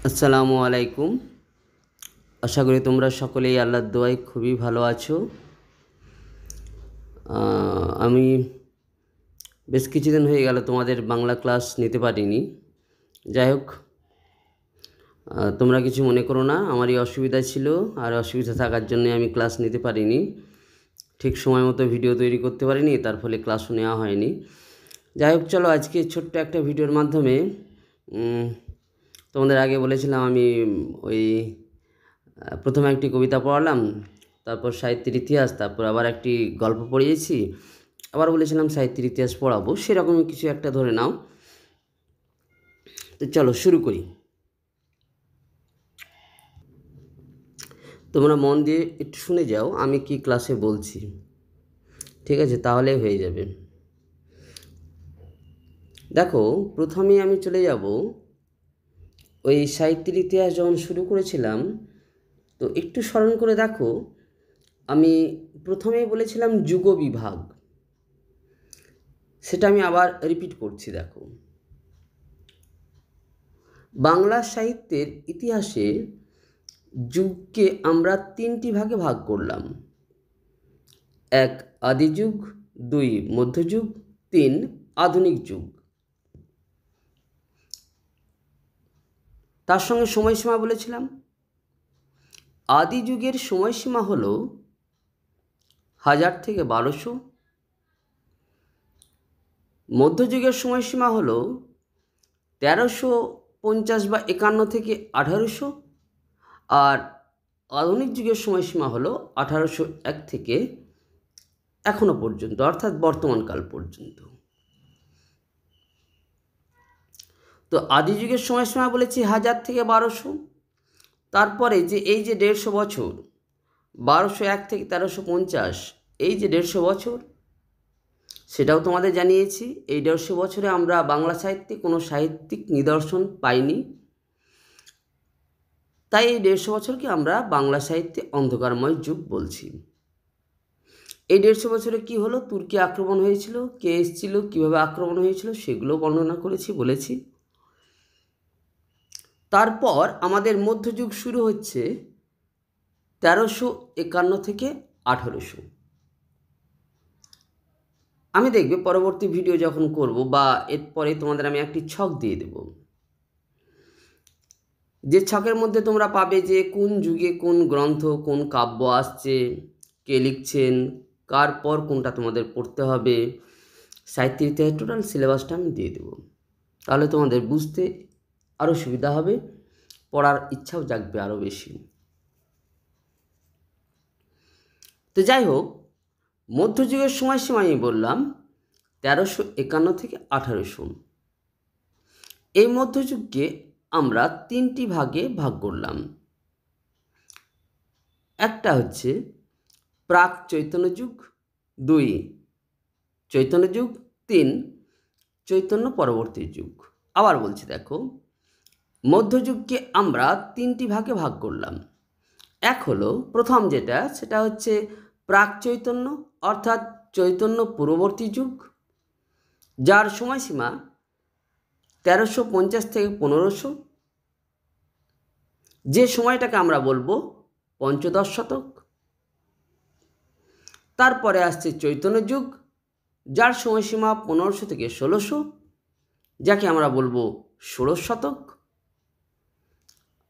আসসালামু আলাইকুম। আশা করি তোমরা সকলেই আল্লাহর দোয়ায় খুবই ভালো আছো। আমি বেশ কিছুদিন হয়ে গেল তোমাদের বাংলা ক্লাস নিতে পারিনি। যাই হোক, তোমরা কিছু মনে করো না, আমারই অসুবিধা ছিল, আর অসুবিধা থাকার জন্যে আমি ক্লাস নিতে পারিনি। ঠিক সময় মতো ভিডিও তৈরি করতে পারিনি, তার ফলে ক্লাসও নেওয়া হয়নি। যাই হোক, চলো আজকে ছোট্ট একটা ভিডিওর মাধ্যমে তোমাদের আগে বলেছিলাম আমি ওই প্রথমে একটি কবিতা পড়ালাম, তারপর সাহিত্যের ইতিহাস, তারপর আবার একটি গল্প পড়িয়েছি, আবার বলেছিলাম সাহিত্যের ইতিহাস পড়াবো, সেরকমই কিছু একটা ধরে নাও। তো চলো শুরু করি। তোমরা মন দিয়ে একটু শুনে যাও আমি কি ক্লাসে বলছি, ঠিক আছে? তাহলে হয়ে যাবে। দেখো, প্রথমেই আমি চলে যাব ওই সাহিত্যের ইতিহাস যখন শুরু করেছিলাম, তো একটু স্মরণ করে দেখো, আমি প্রথমেই বলেছিলাম যুগ বিভাগ, সেটা আমি আবার রিপিট করছি। দেখো, বাংলা সাহিত্যের ইতিহাসে যুগকে আমরা তিনটি ভাগে ভাগ করলাম। এক, আদিযুগ; দুই, মধ্যযুগ; তিন, আধুনিক যুগ। তার সঙ্গে সময়সীমা বলেছিলাম। আদি যুগের সময়সীমা হল 1000 থেকে 1200, মধ্যযুগের সময়সীমা হল 1350 বা 51 থেকে 1800, আর আধুনিক যুগের সময়সীমা হল 1801 থেকে এখনো পর্যন্ত, অর্থাৎ বর্তমানকাল পর্যন্ত। তো আদি যুগের সময়সীমা বলেছি 1000 থেকে 1200, তারপরে যে এই যে 150 বছর, 1201 থেকে 1350, এই যে 150 বছর, সেটাও তোমাদের জানিয়েছি। এই 150 বছরে আমরা বাংলা সাহিত্যে কোনো সাহিত্যিক নিদর্শন পাইনি, তাই এই 150 বছরকে আমরা বাংলা সাহিত্যে অন্ধকারময় যুগ বলছি। এই 150 বছরে কি হলো, তুর্কি আক্রমণ হয়েছিল, কে এসেছিল, কীভাবে আক্রমণ হয়েছিল, সেগুলো বর্ণনা করেছি, বলেছি। তারপর আমাদের মধ্যযুগ শুরু হচ্ছে 1351 থেকে 1800। আমি দেখবে পরবর্তী ভিডিও যখন করব বা এরপরে তোমাদের আমি একটি ছক দিয়ে দেব, যে ছকের মধ্যে তোমরা পাবে যে কোন যুগে কোন গ্রন্থ, কোন কাব্য আসছে, কে লিখছেন, কার পর কোনটা তোমাদের পড়তে হবে, সাহিত্যের ইতিহাস টোটাল সিলেবাসটা আমি দিয়ে দেবো। তাহলে তোমাদের বুঝতে আরও সুবিধা হবে, পড়ার ইচ্ছাও জাগবে আরও বেশি। তো যাই হোক, মধ্যযুগের সময়সীমা আমি বললাম 1351 থেকে 1800। এই মধ্যযুগকে আমরা তিনটি ভাগে ভাগ করলাম। একটা হচ্ছে প্রাক চৈতন্য যুগ, 2 চৈতন্য যুগ, 3 চৈতন্য পরবর্তী যুগ। আবার বলছি, দেখো, মধ্যযুগকে আমরা তিনটি ভাগে ভাগ করলাম। এক হলো প্রথম যেটা, সেটা হচ্ছে প্রাক চৈতন্য, অর্থাৎ চৈতন্য পূর্ববর্তী যুগ, যার সময়সীমা 1350 থেকে 1500, যে সময়টাকে আমরা বলবো পঞ্চদশ শতক। তারপরে আসছে চৈতন্য যুগ, যার সময়সীমা 1500 থেকে 1600, যাকে আমরা বলবো ষোড়শ শতক।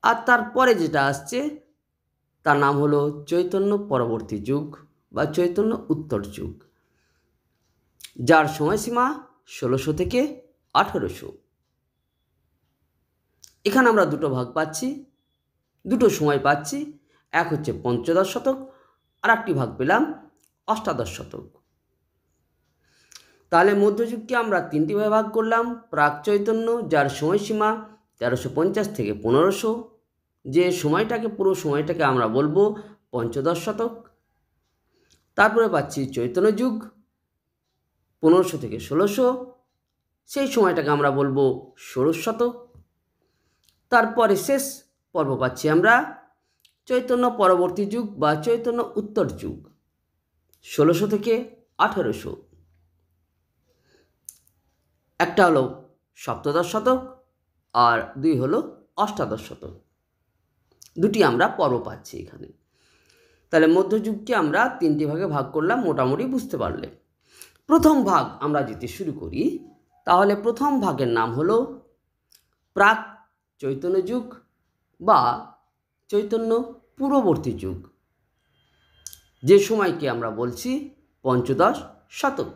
আর তারপরে যেটা আসছে তার নাম হলো চৈতন্য পরবর্তী যুগ বা চৈতন্য উত্তর যুগ, যার সময়সীমা 1600 থেকে 1800। এখানে আমরা দুটো ভাগ পাচ্ছি, দুটো সময় পাচ্ছি। এক হচ্ছে পঞ্চদশ শতক, আর একটি ভাগ পেলাম অষ্টাদশ শতক। তাহলে মধ্যযুগকে আমরা তিনটি ভাগে ভাগ করলাম। প্রাক চৈতন্য, যার সময়সীমা 1350 থেকে 1500, যে সময়টাকে পুরো সময়টাকে আমরা বলবো পঞ্চদশ শতক। তারপরে পাচ্ছি চৈতন্য যুগ 1500 থেকে 1600, সেই সময়টাকে আমরা বলবো ষোড়শ শতক। তারপরে শেষ পর্ব পাচ্ছি আমরা চৈতন্য পরবর্তী যুগ বা চৈতন্য উত্তর যুগ, 1600 থেকে 1800। একটা হলো সপ্তদশ শতক আর দুই হলো অষ্টাদশ শতক, দুটি আমরা পর্ব পাচ্ছি এখানে। তাহলে মধ্যযুগকে আমরা তিনটি ভাগে ভাগ করলাম, মোটামুটি বুঝতে পারলে। প্রথম ভাগ আমরা যদি শুরু করি, তাহলে প্রথম ভাগের নাম হলো প্রাক চৈতন্য যুগ বা চৈতন্য পূর্ববর্তী যুগ, যে সময়কে আমরা বলছি পঞ্চদশ শতক।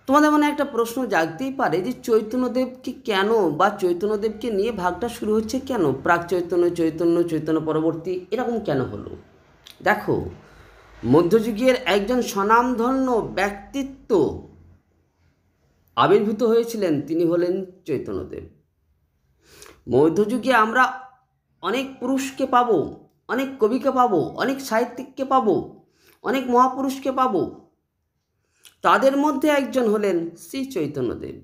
তোমাদের মনে একটা প্রশ্ন জাগতেই পারে যে চৈতন্যদেবকে কেন বা চৈতন্যদেবকে নিয়ে ভাগটা শুরু হচ্ছে কেন, প্রাক চৈতন্য, চৈতন্য, চৈতন্য পরবর্তী, এরকম কেন হলো? দেখো, মধ্যযুগের একজন স্বনামধন্য ব্যক্তিত্ব আবির্ভূত হয়েছিলেন, তিনি হলেন চৈতন্যদেব। মধ্যযুগে আমরা অনেক পুরুষকে পাবো, অনেক কবিকে পাবো, অনেক সাহিত্যিককে পাবো, অনেক মহাপুরুষকে পাবো। তাদের মধ্যে একজন হলেন শ্রী চৈতন্যদেব,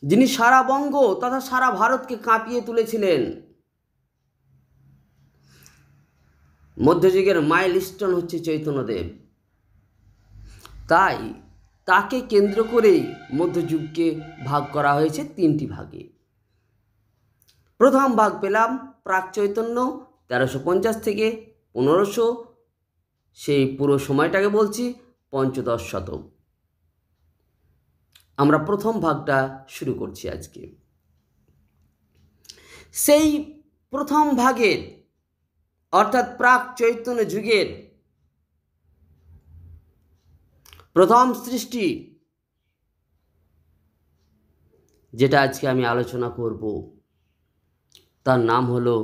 যিনি সারা বঙ্গ তথা সারা ভারতকে কাঁপিয়ে তুলেছিলেন। মধ্যযুগের মাইলস্টোন হচ্ছে চৈতন্যদেব। তাই তাকে কেন্দ্র করেই মধ্যযুগকে ভাগ করা হয়েছে তিনটি ভাগে। প্রথম ভাগ পেলাম প্রাক চৈতন্য 1350 থেকে 1500, সেই পুরো সময়টাকে বলছি পঞ্চদশ শতক। আমরা প্রথম ভাগটা শুরু করছি আজকে। সেই প্রথম ভাগের অর্থাৎ প্রাক চৈতন্য যুগের প্রথম সৃষ্টি, যেটা আজকে আমি আলোচনা করব, তার নাম হলো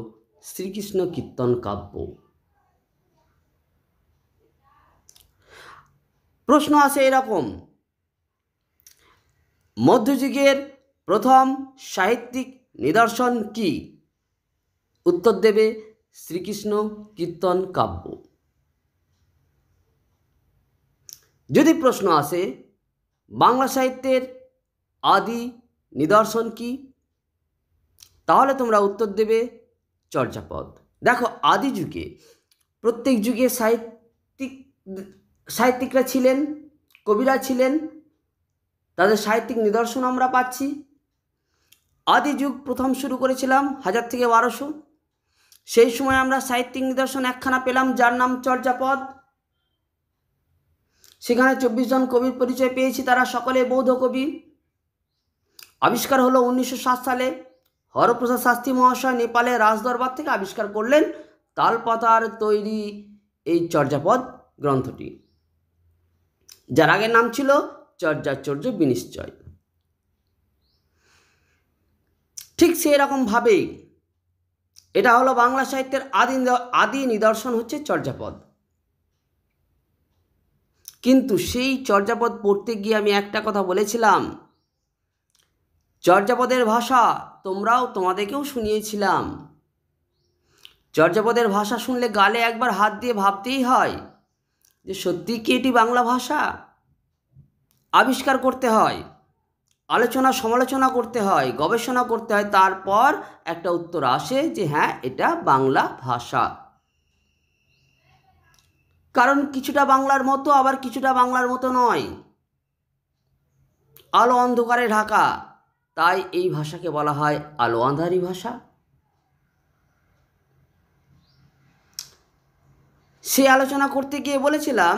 শ্রীকৃষ্ণ কীর্তন কাব্য। প্রশ্ন আসে এরকম, মধ্যযুগের প্রথম সাহিত্যিক নিদর্শন কি? উত্তর দেবে শ্রীকৃষ্ণ কীর্তন কাব্য। যদি প্রশ্ন আসে বাংলা সাহিত্যের আদি নিদর্শন কি, তাহলে তোমরা উত্তর দেবে চর্যাপদ। দেখো, আদি যুগে প্রত্যেক যুগে সাহিত্যিকরা ছিলেন, কবিরা ছিলেন, তাদের সাহিত্যিক নিদর্শন আমরা পাচ্ছি। আদি যুগ প্রথম শুরু করেছিলাম 1000 থেকে 1200, সেই সময় আমরা সাহিত্যিক নিদর্শন একখানা পেলাম যার নাম চর্যাপদ। সেখানে 24 জন কবির পরিচয় পেয়েছি, তারা সকলে বৌদ্ধ কবি। আবিষ্কার হলো 1907 সালে। হরপ্রসাদ শাস্ত্রী মহাশয় নেপালের রাজদরবার থেকে আবিষ্কার করলেন তালপাতার তৈরি এই চর্যাপদ গ্রন্থটি, যার আগের নাম ছিল চর্যাচর্য বিনিশ্চয়। ঠিক সেরকমভাবেই এটা হলো বাংলা সাহিত্যের আদি নিদর্শন হচ্ছে চর্যাপদ। কিন্তু সেই চর্যাপদ পড়তে গিয়ে আমি একটা কথা বলেছিলাম, চর্যাপদের ভাষা তোমাদেরকেও শুনিয়েছিলাম। চর্যাপদের ভাষা শুনলে গালে একবার হাত দিয়ে ভাবতেই হয় যে সত্যি কি এটি বাংলা ভাষা? আবিষ্কার করতে হয়, আলোচনা সমালোচনা করতে হয়, গবেষণা করতে হয়, তারপর একটা উত্তর আসে যে হ্যাঁ, এটা বাংলা ভাষা। কারণ কিছুটা বাংলার মতো, আবার কিছুটা বাংলার মতো নয়, আলো অন্ধকারে ঢাকা, তাই এই ভাষাকে বলা হয় আলো আঁধারি ভাষা। সে আলোচনা করতে গিয়ে বলেছিলাম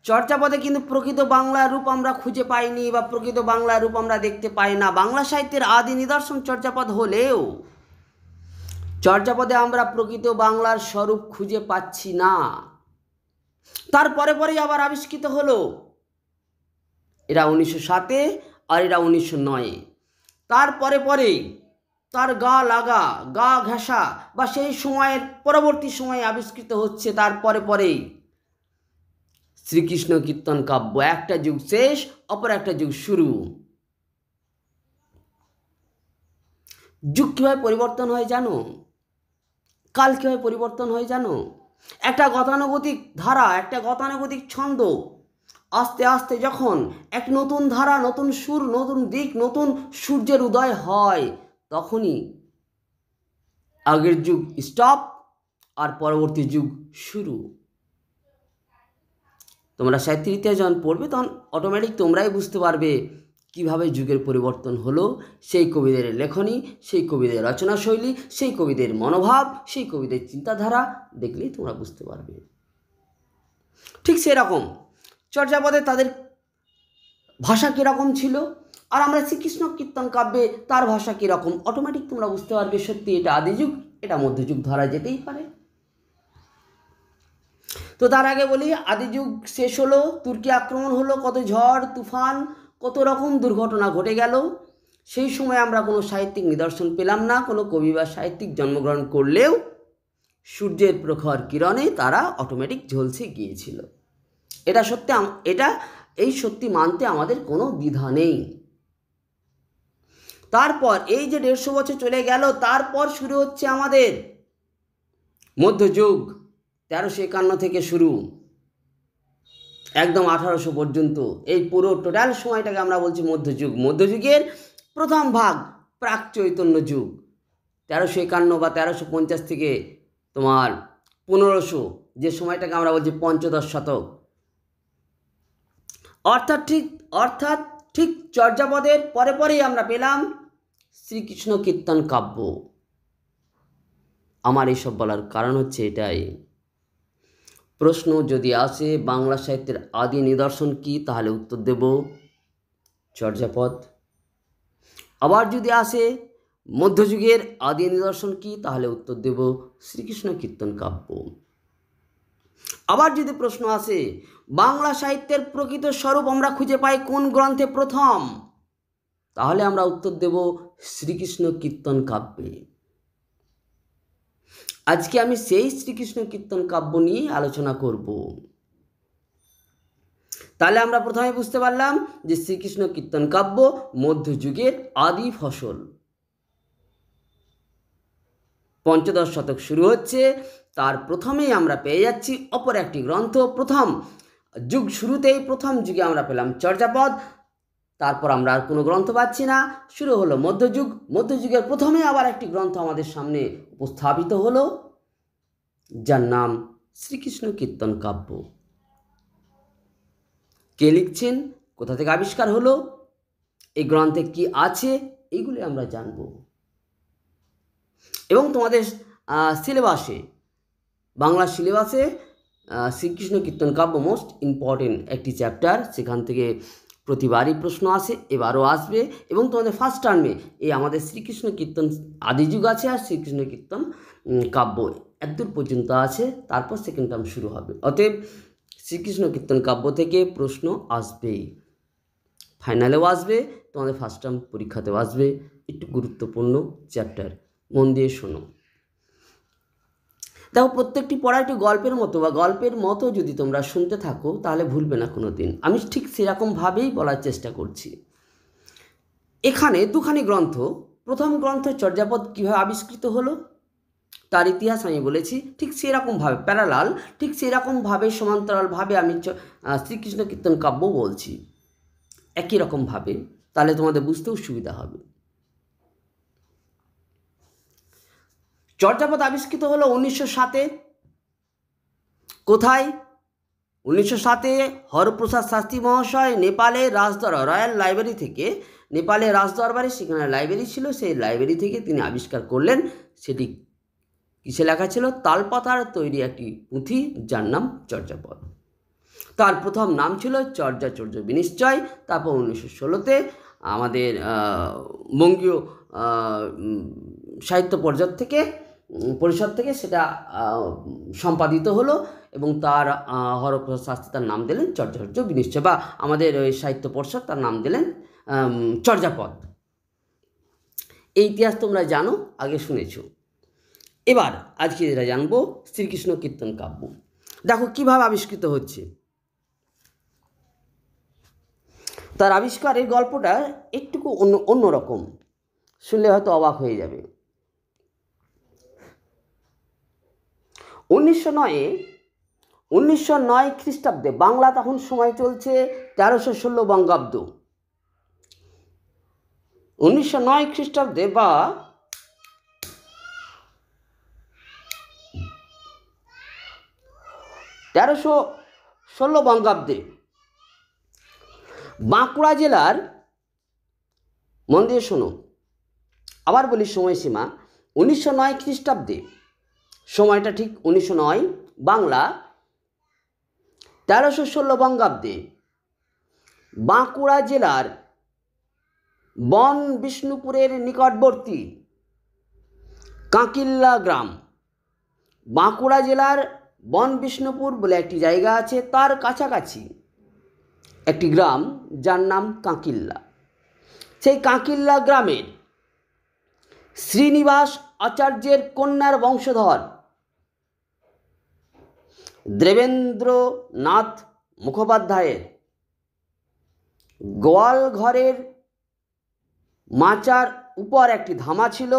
চর্যাপদে কিন্তু প্রকৃত বাংলার রূপ আমরা খুঁজে পাইনি বা প্রকৃত বাংলার রূপ আমরা দেখতে পাই না। বাংলা সাহিত্যের আদি নিদর্শন চর্যাপদ হলেও চর্যাপদে আমরা প্রকৃত বাংলার স্বরূপ খুঁজে পাচ্ছি না। তারপরে পরেই আবার আবিষ্কৃত হলো, এরা 1907-এ আর এরা 1909-এ। তারপরে পরেই তার গা লাগা, গা ঘেঁষা বা সেই সময়ের পরবর্তী সময়ে আবিষ্কৃত হচ্ছে। তারপরে পরেই শ্রীকৃষ্ণ কীর্তন কাব্য, একটা যুগ শেষ, অপর একটা যুগ শুরু। যুগ কীভাবে পরিবর্তন হয় জানো? কাল কীভাবে পরিবর্তন হয় জানো? একটা গতানুগতিক ধারা, একটা গতানুগতিক ছন্দ আস্তে আস্তে যখন এক নতুন ধারা, নতুন সুর, নতুন দিক, নতুন সূর্যের উদয় হয়, তখনই আগের যুগ স্টপ আর পরবর্তী যুগ শুরু। তোমরা সাহিত্যের ইতিহাস যখন পড়বে তখন অটোমেটিক তোমরাই বুঝতে পারবে কিভাবে যুগের পরিবর্তন হলো, সেই কবিদের লেখনী, সেই কবিদের রচনাশৈলী, সেই কবিদের মনোভাব, সেই কবিদের চিন্তাধারা দেখলেই তোমরা বুঝতে পারবে। ঠিক সেরকম চর্যাপদে তাদের ভাষা কীরকম ছিল, আর আমরা শ্রীকৃষ্ণ কীর্তন কাব্যে তার ভাষা কীরকম, অটোমেটিক তোমরা বুঝতে পারবে সত্যি এটা আদিযুগ, এটা মধ্যযুগ ধরা যেতেই পারে। তো তার আগে বলি, আদিযুগ শেষ হলো, তুর্কি আক্রমণ হলো, কত ঝড় তুফান, কত রকম দুর্ঘটনা ঘটে গেল। সেই সময় আমরা কোনো সাহিত্যিক নিদর্শন পেলাম না, কোনো কবি বা সাহিত্যিক জন্মগ্রহণ করলেও সূর্যের প্রখর কিরণে তারা অটোমেটিক ঝলসে গিয়েছিল। এটা সত্যি, এই সত্যি মানতে আমাদের কোনো দ্বিধা নেই। তারপর এই যে 150 বছর চলে গেল, তারপর শুরু হচ্ছে আমাদের মধ্যযুগ। 1351 থেকে শুরু একদম 1800 পর্যন্ত, এই পুরো টোটাল সময়টাকে আমরা বলছি মধ্যযুগ। মধ্যযুগের প্রথম ভাগ প্রাক চৈতন্য যুগ, 1351 বা 1350 থেকে তোমার 1500, যে সময়টাকে আমরা বলছি পঞ্চদশ শতক। অর্থাৎ ঠিক চর্যাপদের পরে পরেই আমরা পেলাম শ্রীকৃষ্ণ কীর্তন কাব্য। আমার এইসব বলার কারণ হচ্ছে এটাই, প্রশ্ন যদি আসে বাংলা সাহিত্যের আদি নিদর্শন কি, তাহলে উত্তর দেব চর্যাপদ। আবার যদি আসে মধ্যযুগের আদি নিদর্শন কি, তাহলে উত্তর দেব শ্রীকৃষ্ণ কীর্তন কাব্য। আবার যদি প্রশ্ন আসে বাংলা সাহিত্যের প্রকৃত স্বরূপ আমরা খুঁজে পাই কোন গ্রন্থে প্রথম, তাহলে আমরা উত্তর দেব শ্রীকৃষ্ণ কীর্তন কাব্যে। আজকে আমি সেই শ্রীকৃষ্ণ কীর্তন কাব্য নিয়ে আলোচনা করব। তাহলে আমরা প্রথমে বুঝতে পারলাম যে শ্রীকৃষ্ণ কীর্তন কাব্য মধ্যযুগের আদি ফসল। পঞ্চদশ শতক শুরু হচ্ছে, তার প্রথমেই আমরা পেয়ে যাচ্ছি অপর একটি গ্রন্থ। প্রথম যুগ শুরুতেই প্রথম যুগে আমরা পেলাম চর্যাপদ, তারপর আমরা আর কোনো গ্রন্থ পাচ্ছি না, শুরু হলো মধ্যযুগ। মধ্যযুগের প্রথমে আবার একটি গ্রন্থ আমাদের সামনে উপস্থাপিত হলো, যার নাম শ্রীকৃষ্ণ কীর্তন কাব্য। কে লিখছেন, কোথা থেকে আবিষ্কার হলো, এই গ্রন্থে কি আছে, এইগুলি আমরা জানব। এবং তোমাদের সিলেবাসে, বাংলা সিলেবাসে শ্রীকৃষ্ণ কীর্তন কাব্য মোস্ট ইম্পর্টেন্ট একটি চ্যাপ্টার, সেখান থেকে প্রতিবারই প্রশ্ন আসে, এবারও আসবে। এবং তোমাদের ফার্স্ট টার্মে এই আমাদের শ্রীকৃষ্ণ কীর্তন আদিযুগ আছে আর শ্রীকৃষ্ণ কীর্তন কাব্য একদূর পর্যন্ত আছে, তারপর সেকেন্ড টার্ম শুরু হবে। অতএব শ্রীকৃষ্ণ কীর্তন কাব্য থেকে প্রশ্ন আসবেই, ফাইনালেও আসবে, তোমাদের ফার্স্ট টার্ম পরীক্ষাতেও আসবে। একটু গুরুত্বপূর্ণ চ্যাপ্টার, মন দিয়ে শোনো। দেখো, প্রত্যেকটি পড়া একটি গল্পের মতো, বা গল্পের মতো যদি তোমরা শুনতে থাকো তাহলে ভুলবে না কোনো দিন। আমি ঠিক সেরকমভাবেই বলার চেষ্টা করছি। এখানে দুখানি গ্রন্থ, প্রথম গ্রন্থ চর্যাপদ কীভাবে আবিষ্কৃত হলো তার ইতিহাস আমি বলেছি, ঠিক সেরকমভাবে প্যারালাল, ঠিক সেরকমভাবে সমান্তরালভাবে আমি শ্রীকৃষ্ণ কীর্তন কাব্য বলছি একই রকমভাবে, তাহলে তোমাদের বুঝতেও সুবিধা হবে। চর্যাপদ আবিষ্কৃত হলো 1907-এ। কোথায়? 1907-এ হরপ্রসাদ শাস্ত্রী মহাশয় নেপালের রয়্যাল লাইব্রেরি থেকে, নেপালের রাজদরবারে সেখানে লাইব্রেরি ছিল, সেই লাইব্রেরি থেকে তিনি আবিষ্কার করলেন। সেটি কিসে লেখা ছিল? তালপাতার তৈরি একটি পুঁথি, যার নাম চর্যাপদ। তার প্রথম নাম ছিল চর্যাচর্য বিনিশ্চয়। তারপর 1916-তে আমাদের বঙ্গীয় সাহিত্য পরিষদ থেকে সেটা সম্পাদিত হলো, এবং তার হরপ্রসাদ শাস্ত্রী তার নাম দিলেন চর্যাচর্য বিনিশ্চয়, বা আমাদের ওই সাহিত্য পরিষদ তার নাম দিলেন চর্যাপদ। এই ইতিহাস তোমরা জানো, আগে শুনেছো। এবার আজকে যেটা জানবো শ্রীকৃষ্ণ কীর্তন কাব্য। দেখো কীভাবে আবিষ্কৃত হচ্ছে। তার আবিষ্কারের গল্পটা একটুকু অন্যরকম, শুনলে হয়তো অবাক হয়ে যাবে। 1909 খ্রিস্টাব্দে, বাংলা তখন সময় চলছে 1316 বঙ্গাব্দ। 1909 খ্রিস্টাব্দে বা 1316 বঙ্গাব্দে বাঁকুড়া জেলার মন দিয়ে শোনো, আবার বলি সময়সীমা 1909 খ্রিস্টাব্দে, সময়টা ঠিক 1909, বাংলা 1316 বঙ্গাব্দে বাঁকুড়া জেলার বন বিষ্ণুপুরের নিকটবর্তী কাঁকিল্লা গ্রাম, বাঁকুড়া জেলার বন বিষ্ণুপুর বলে একটি জায়গা আছে, তার কাছাকাছি একটি গ্রাম যার নাম কাঁকিল্লা। সেই কাঁকিল্লা গ্রামের শ্রীনিবাস আচার্যের কন্যার বংশধর দেবেন্দ্রনাথ মুখোপাধ্যায়ের গোয়াল ঘরের মাচার উপর একটি ধামা ছিল।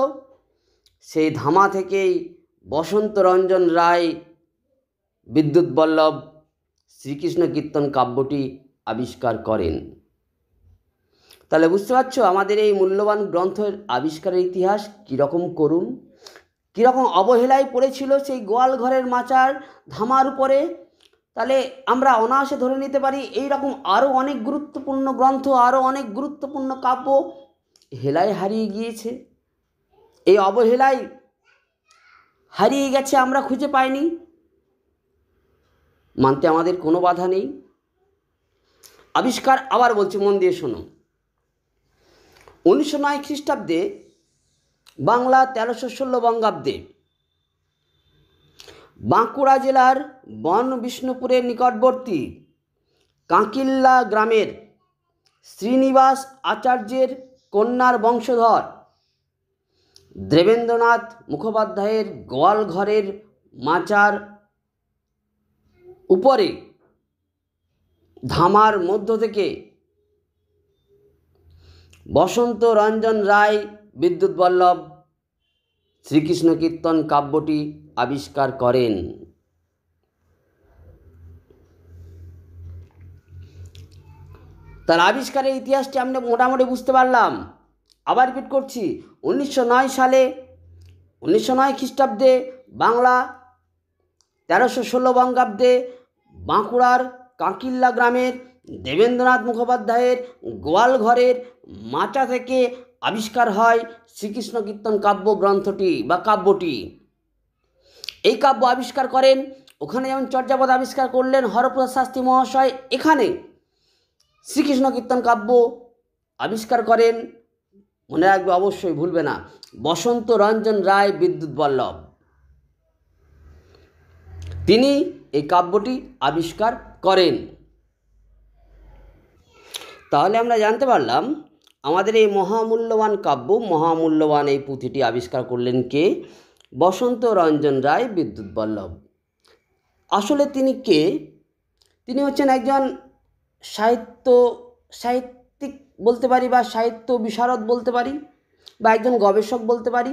সেই ধামা থেকেই বসন্তরঞ্জন রায় বিদ্যুৎ বল্লভ শ্রীকৃষ্ণ কীর্তন কাব্যটি আবিষ্কার করেন। তাহলে বুঝতে পারছো আমাদের এই মূল্যবান গ্রন্থের আবিষ্কারের ইতিহাস কীরকম করুন, কীরকম অবহেলায় পড়েছিল সেই গোয়াল ঘরের মাচার ধামার উপরে। তাহলে আমরা অনায়াসে ধরে নিতে পারি এই রকম আরও অনেক গুরুত্বপূর্ণ গ্রন্থ, আরও অনেক গুরুত্বপূর্ণ কাব্য হেলায় হারিয়ে গিয়েছে। এই অবহেলায় হারিয়ে গেছে, আমরা খুঁজে পাইনি, মানতে আমাদের কোনো বাধা নেই। আবিষ্কার আবার বলছি, মন দিয়ে শোনো, 1909 খ্রিস্টাব্দে, বাংলা 1316 বঙ্গাব্দে বাঁকুড়া জেলার বন বিষ্ণুপুরের নিকটবর্তী কাঁকিল্লা গ্রামের শ্রীনিবাস আচার্যের কন্যার বংশধর দেবেন্দ্রনাথ মুখোপাধ্যায়ের গোয়াল ঘরের মাচার উপরে ধামার মধ্য থেকে বসন্ত রঞ্জন রায় বিদ্যুৎ বল্লভ শ্রীকৃষ্ণ কীর্তন কাব্যটি আবিষ্কার করেন। তার আবিষ্কারের ইতিহাসটি আমরা মোটামুটি বুঝতে পারলাম। আবার রিপিট করছি, 1909 সালে, 1909 খ্রিস্টাব্দে, বাংলা 1316 বঙ্গাব্দে বাঁকুড়ার কাঁকিল্লা গ্রামের দেবেন্দ্রনাথ মুখোপাধ্যায়ের গোয়াল ঘরের মাচা থেকে আবিষ্কার হয় শ্রীকৃষ্ণ কীর্তন কাব্য গ্রন্থটি বা কাব্যটি। এই কাব্য আবিষ্কার করেন, ওখানে যেমন চর্যাপদ আবিষ্কার করলেন হরপ্রসাদ শাস্ত্রী মহাশয়, এখানে শ্রীকৃষ্ণ কীর্তন কাব্য আবিষ্কার করেন, মনে রাখবে অবশ্যই ভুলবে না, বসন্ত রঞ্জন রায় বিদ্যুৎ বল্লভ। তিনি এই কাব্যটি আবিষ্কার করেন। তাহলে আমরা জানতে পারলাম আমাদের এই মহামূল্যবান কাব্য, মহামূল্যবান এই পুঁথিটি আবিষ্কার করলেন কে? বসন্ত রঞ্জন রায় বিদ্যুৎ বল্লভ। আসলে তিনি কে? তিনি হচ্ছেন একজন সাহিত্যিক বলতে পারি, বা সাহিত্য বিশারদ বলতে পারি, বা একজন গবেষক বলতে পারি।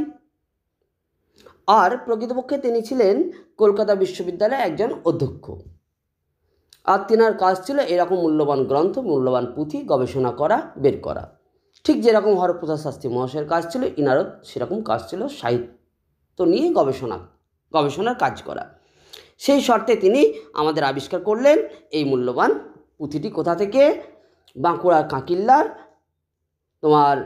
আর প্রকৃতপক্ষে তিনি ছিলেন কলকাতা বিশ্ববিদ্যালয়ের একজন অধ্যক্ষ। আর তেনার কাজ ছিল এরকম মূল্যবান গ্রন্থ, মূল্যবান পুঁথি গবেষণা করা, বের করা। ঠিক যেরকম হরপ্রসাদ শাস্ত্রী মহাশয়ের কাজ ছিল, ইনারও সেরকম কাজ ছিল, সাহিত্য নিয়ে গবেষণার কাজ করা। সেই শর্তে তিনি আমাদের আবিষ্কার করলেন এই মূল্যবান পুঁথিটি। কোথা থেকে? বাঁকুড়ার কাঁকিল্লার তোমার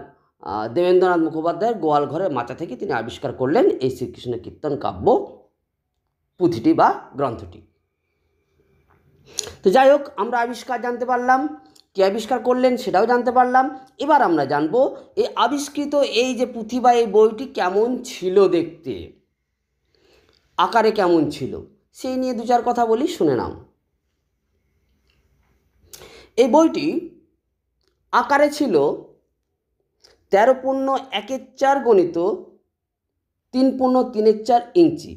দেবেন্দ্রনাথ মুখোপাধ্যায়ের গোয়াল ঘরের মাচা থেকে তিনি আবিষ্কার করলেন এই শ্রীকৃষ্ণ কীর্তন কাব্য পুঁথিটি বা গ্রন্থটি। তো যাই হোক, আমরা আবিষ্কার জানতে পারলাম, কে আবিষ্কার করলেন সেটাও জানতে পারলাম। এবার আমরা জানব এই আবিষ্কৃত এই যে পুঁথি বা এই বইটি কেমন ছিল দেখতে, আকারে কেমন ছিল, সেই নিয়ে দু চার কথা বলি, শুনে নাও। এই বইটি আকারে ছিল 13.1/4 গণিত 3.3/4 ইঞ্চি।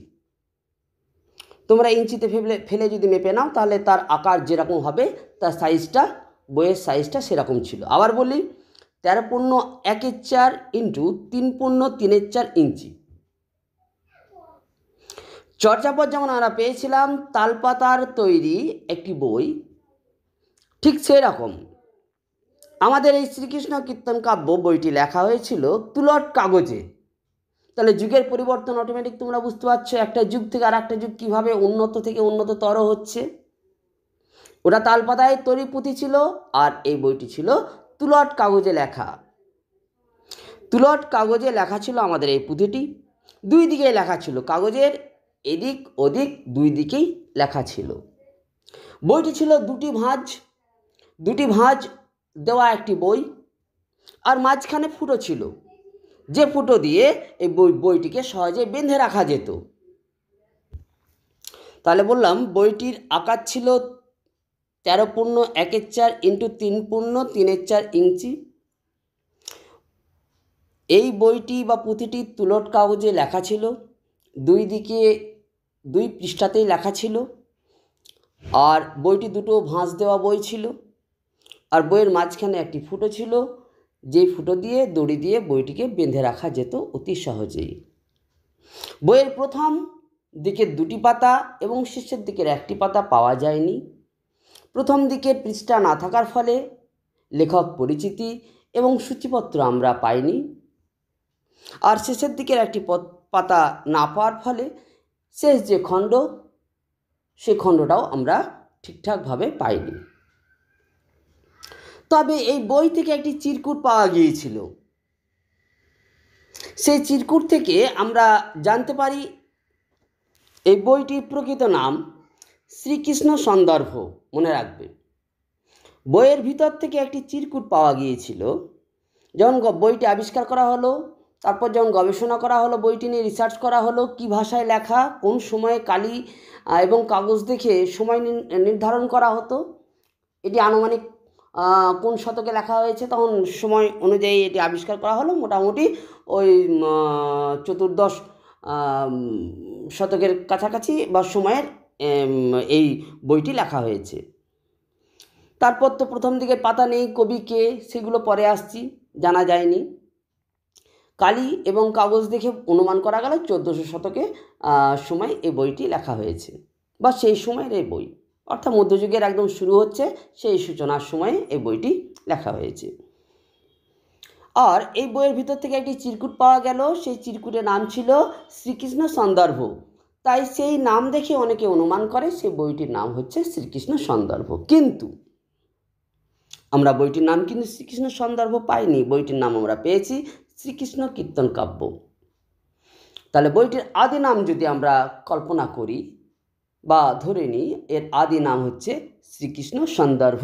তোমরা ইঞ্চিতে ফেলে যদি মেপে নাও তাহলে তার আকার যেরকম হবে তার সাইজটা, বইয়ের সাইজটা সেরকম ছিল। আবার বলি, 13.1/4 ইন্টু 3.3/4 ইঞ্চি। চর্যাপদ যেমন আমরা পেয়েছিলাম তালপাতার তৈরি একটি বই, ঠিক সেরকম আমাদের এই শ্রীকৃষ্ণ কীর্তন কাব্য বইটি লেখা হয়েছিল তুলট কাগজে। তাহলে যুগের পরিবর্তন অটোমেটিক তোমরা বুঝতে পারছো, একটা যুগ থেকে আর একটা যুগ কীভাবে উন্নত থেকে উন্নততর হচ্ছে। ওটা তালপাতায় তৈরি পুঁথি ছিল, আর এই বইটি ছিল তুলট কাগজে লেখা। তুলট কাগজে লেখা ছিল আমাদের এই পুঁথিটি, দুই দিকেই লেখা ছিল, কাগজের এদিক ওদিক দুই দিকেই লেখা ছিল। বইটি ছিল দুটি ভাঁজ দেওয়া একটি বই, আর মাঝখানে ফুটো ছিল, যে ফুটো দিয়ে এই বইটিকে সহজে বেঁধে রাখা যেত। তাহলে বললাম বইটির আকার ছিল 13.1/4 × 3.3/4 ইঞ্চি। এই বইটি বা পুঁথিটি তুলট কাগজে লেখা ছিল, দুই দিকে দুই পৃষ্ঠাতেই লেখা ছিল, আর বইটি দুটো ভাঁজ দেওয়া বই ছিল, আর বইয়ের মাঝখানে একটি ফুটো ছিল, যেই ফুটো দিয়ে দড়ি দিয়ে বইটিকে বেঁধে রাখা যেত অতি সহজেই। বইয়ের প্রথম দিকের দুটি পাতা এবং শেষের দিকের একটি পাতা পাওয়া যায়নি। প্রথম দিকের পৃষ্ঠা না থাকার ফলে লেখক পরিচিতি এবং সূচিপত্র আমরা পাইনি, আর শেষের দিকের একটি পাতা না পাওয়ার ফলে শেষ যে খণ্ড, সেই খণ্ডটাও আমরা ঠিকঠাকভাবে পাইনি। তবে এই বই থেকে একটি চিরকুট পাওয়া গিয়েছিল। সেই চিরকুট থেকে আমরা জানতে পারি এই বইটির প্রকৃত নাম শ্রীকৃষ্ণ সন্দর্ভ। মনে রাখবে, বইয়ের ভিতর থেকে একটি চিরকুট পাওয়া গিয়েছিল। যখন বইটি আবিষ্কার করা হলো, তারপর যখন গবেষণা করা হলো, বইটি নিয়ে রিসার্চ করা হলো, কী ভাষায় লেখা, কোন সময়ে কালি এবং কাগজ দেখে সময় নির্ধারণ করা হতো, এটি আনুমানিক কোন শতকে লেখা হয়েছে, তখন সময় অনুযায়ী এটি আবিষ্কার করা হলো। মোটামুটি ওই 14 শতকের কাছাকাছি বা সময়ের এই বইটি লেখা হয়েছে। তারপর তো প্রথম দিকের পাতা নেই, কবি কে সেগুলো পরে আসছি, জানা যায়নি। কালি এবং কাগজ দেখে অনুমান করা গেল 1400 শতকে সময় এই বইটি লেখা হয়েছে, বা সেই সময়ের এই বই, অর্থাৎ মধ্যযুগের একদম শুরু হচ্ছে সেই সূচনার সময়ে এই বইটি লেখা হয়েছে। আর এই বইয়ের ভিতর থেকে একটি চিরকুট পাওয়া গেল, সেই চিরকুটের নাম ছিল শ্রীকৃষ্ণ সন্দর্ভ। তাই সেই নাম দেখে অনেকে অনুমান করে সেই বইটির নাম হচ্ছে শ্রীকৃষ্ণ সন্দর্ভ। কিন্তু আমরা বইটির নাম কিন্তু শ্রীকৃষ্ণ সন্দর্ভ পাইনি, বইটির নাম আমরা পেয়েছি শ্রীকৃষ্ণ কীর্তন কাব্য। তাহলে বইটির আদি নাম যদি আমরা কল্পনা করি বা ধরে নিই, এর আদি নাম হচ্ছে শ্রীকৃষ্ণ সন্দর্ভ।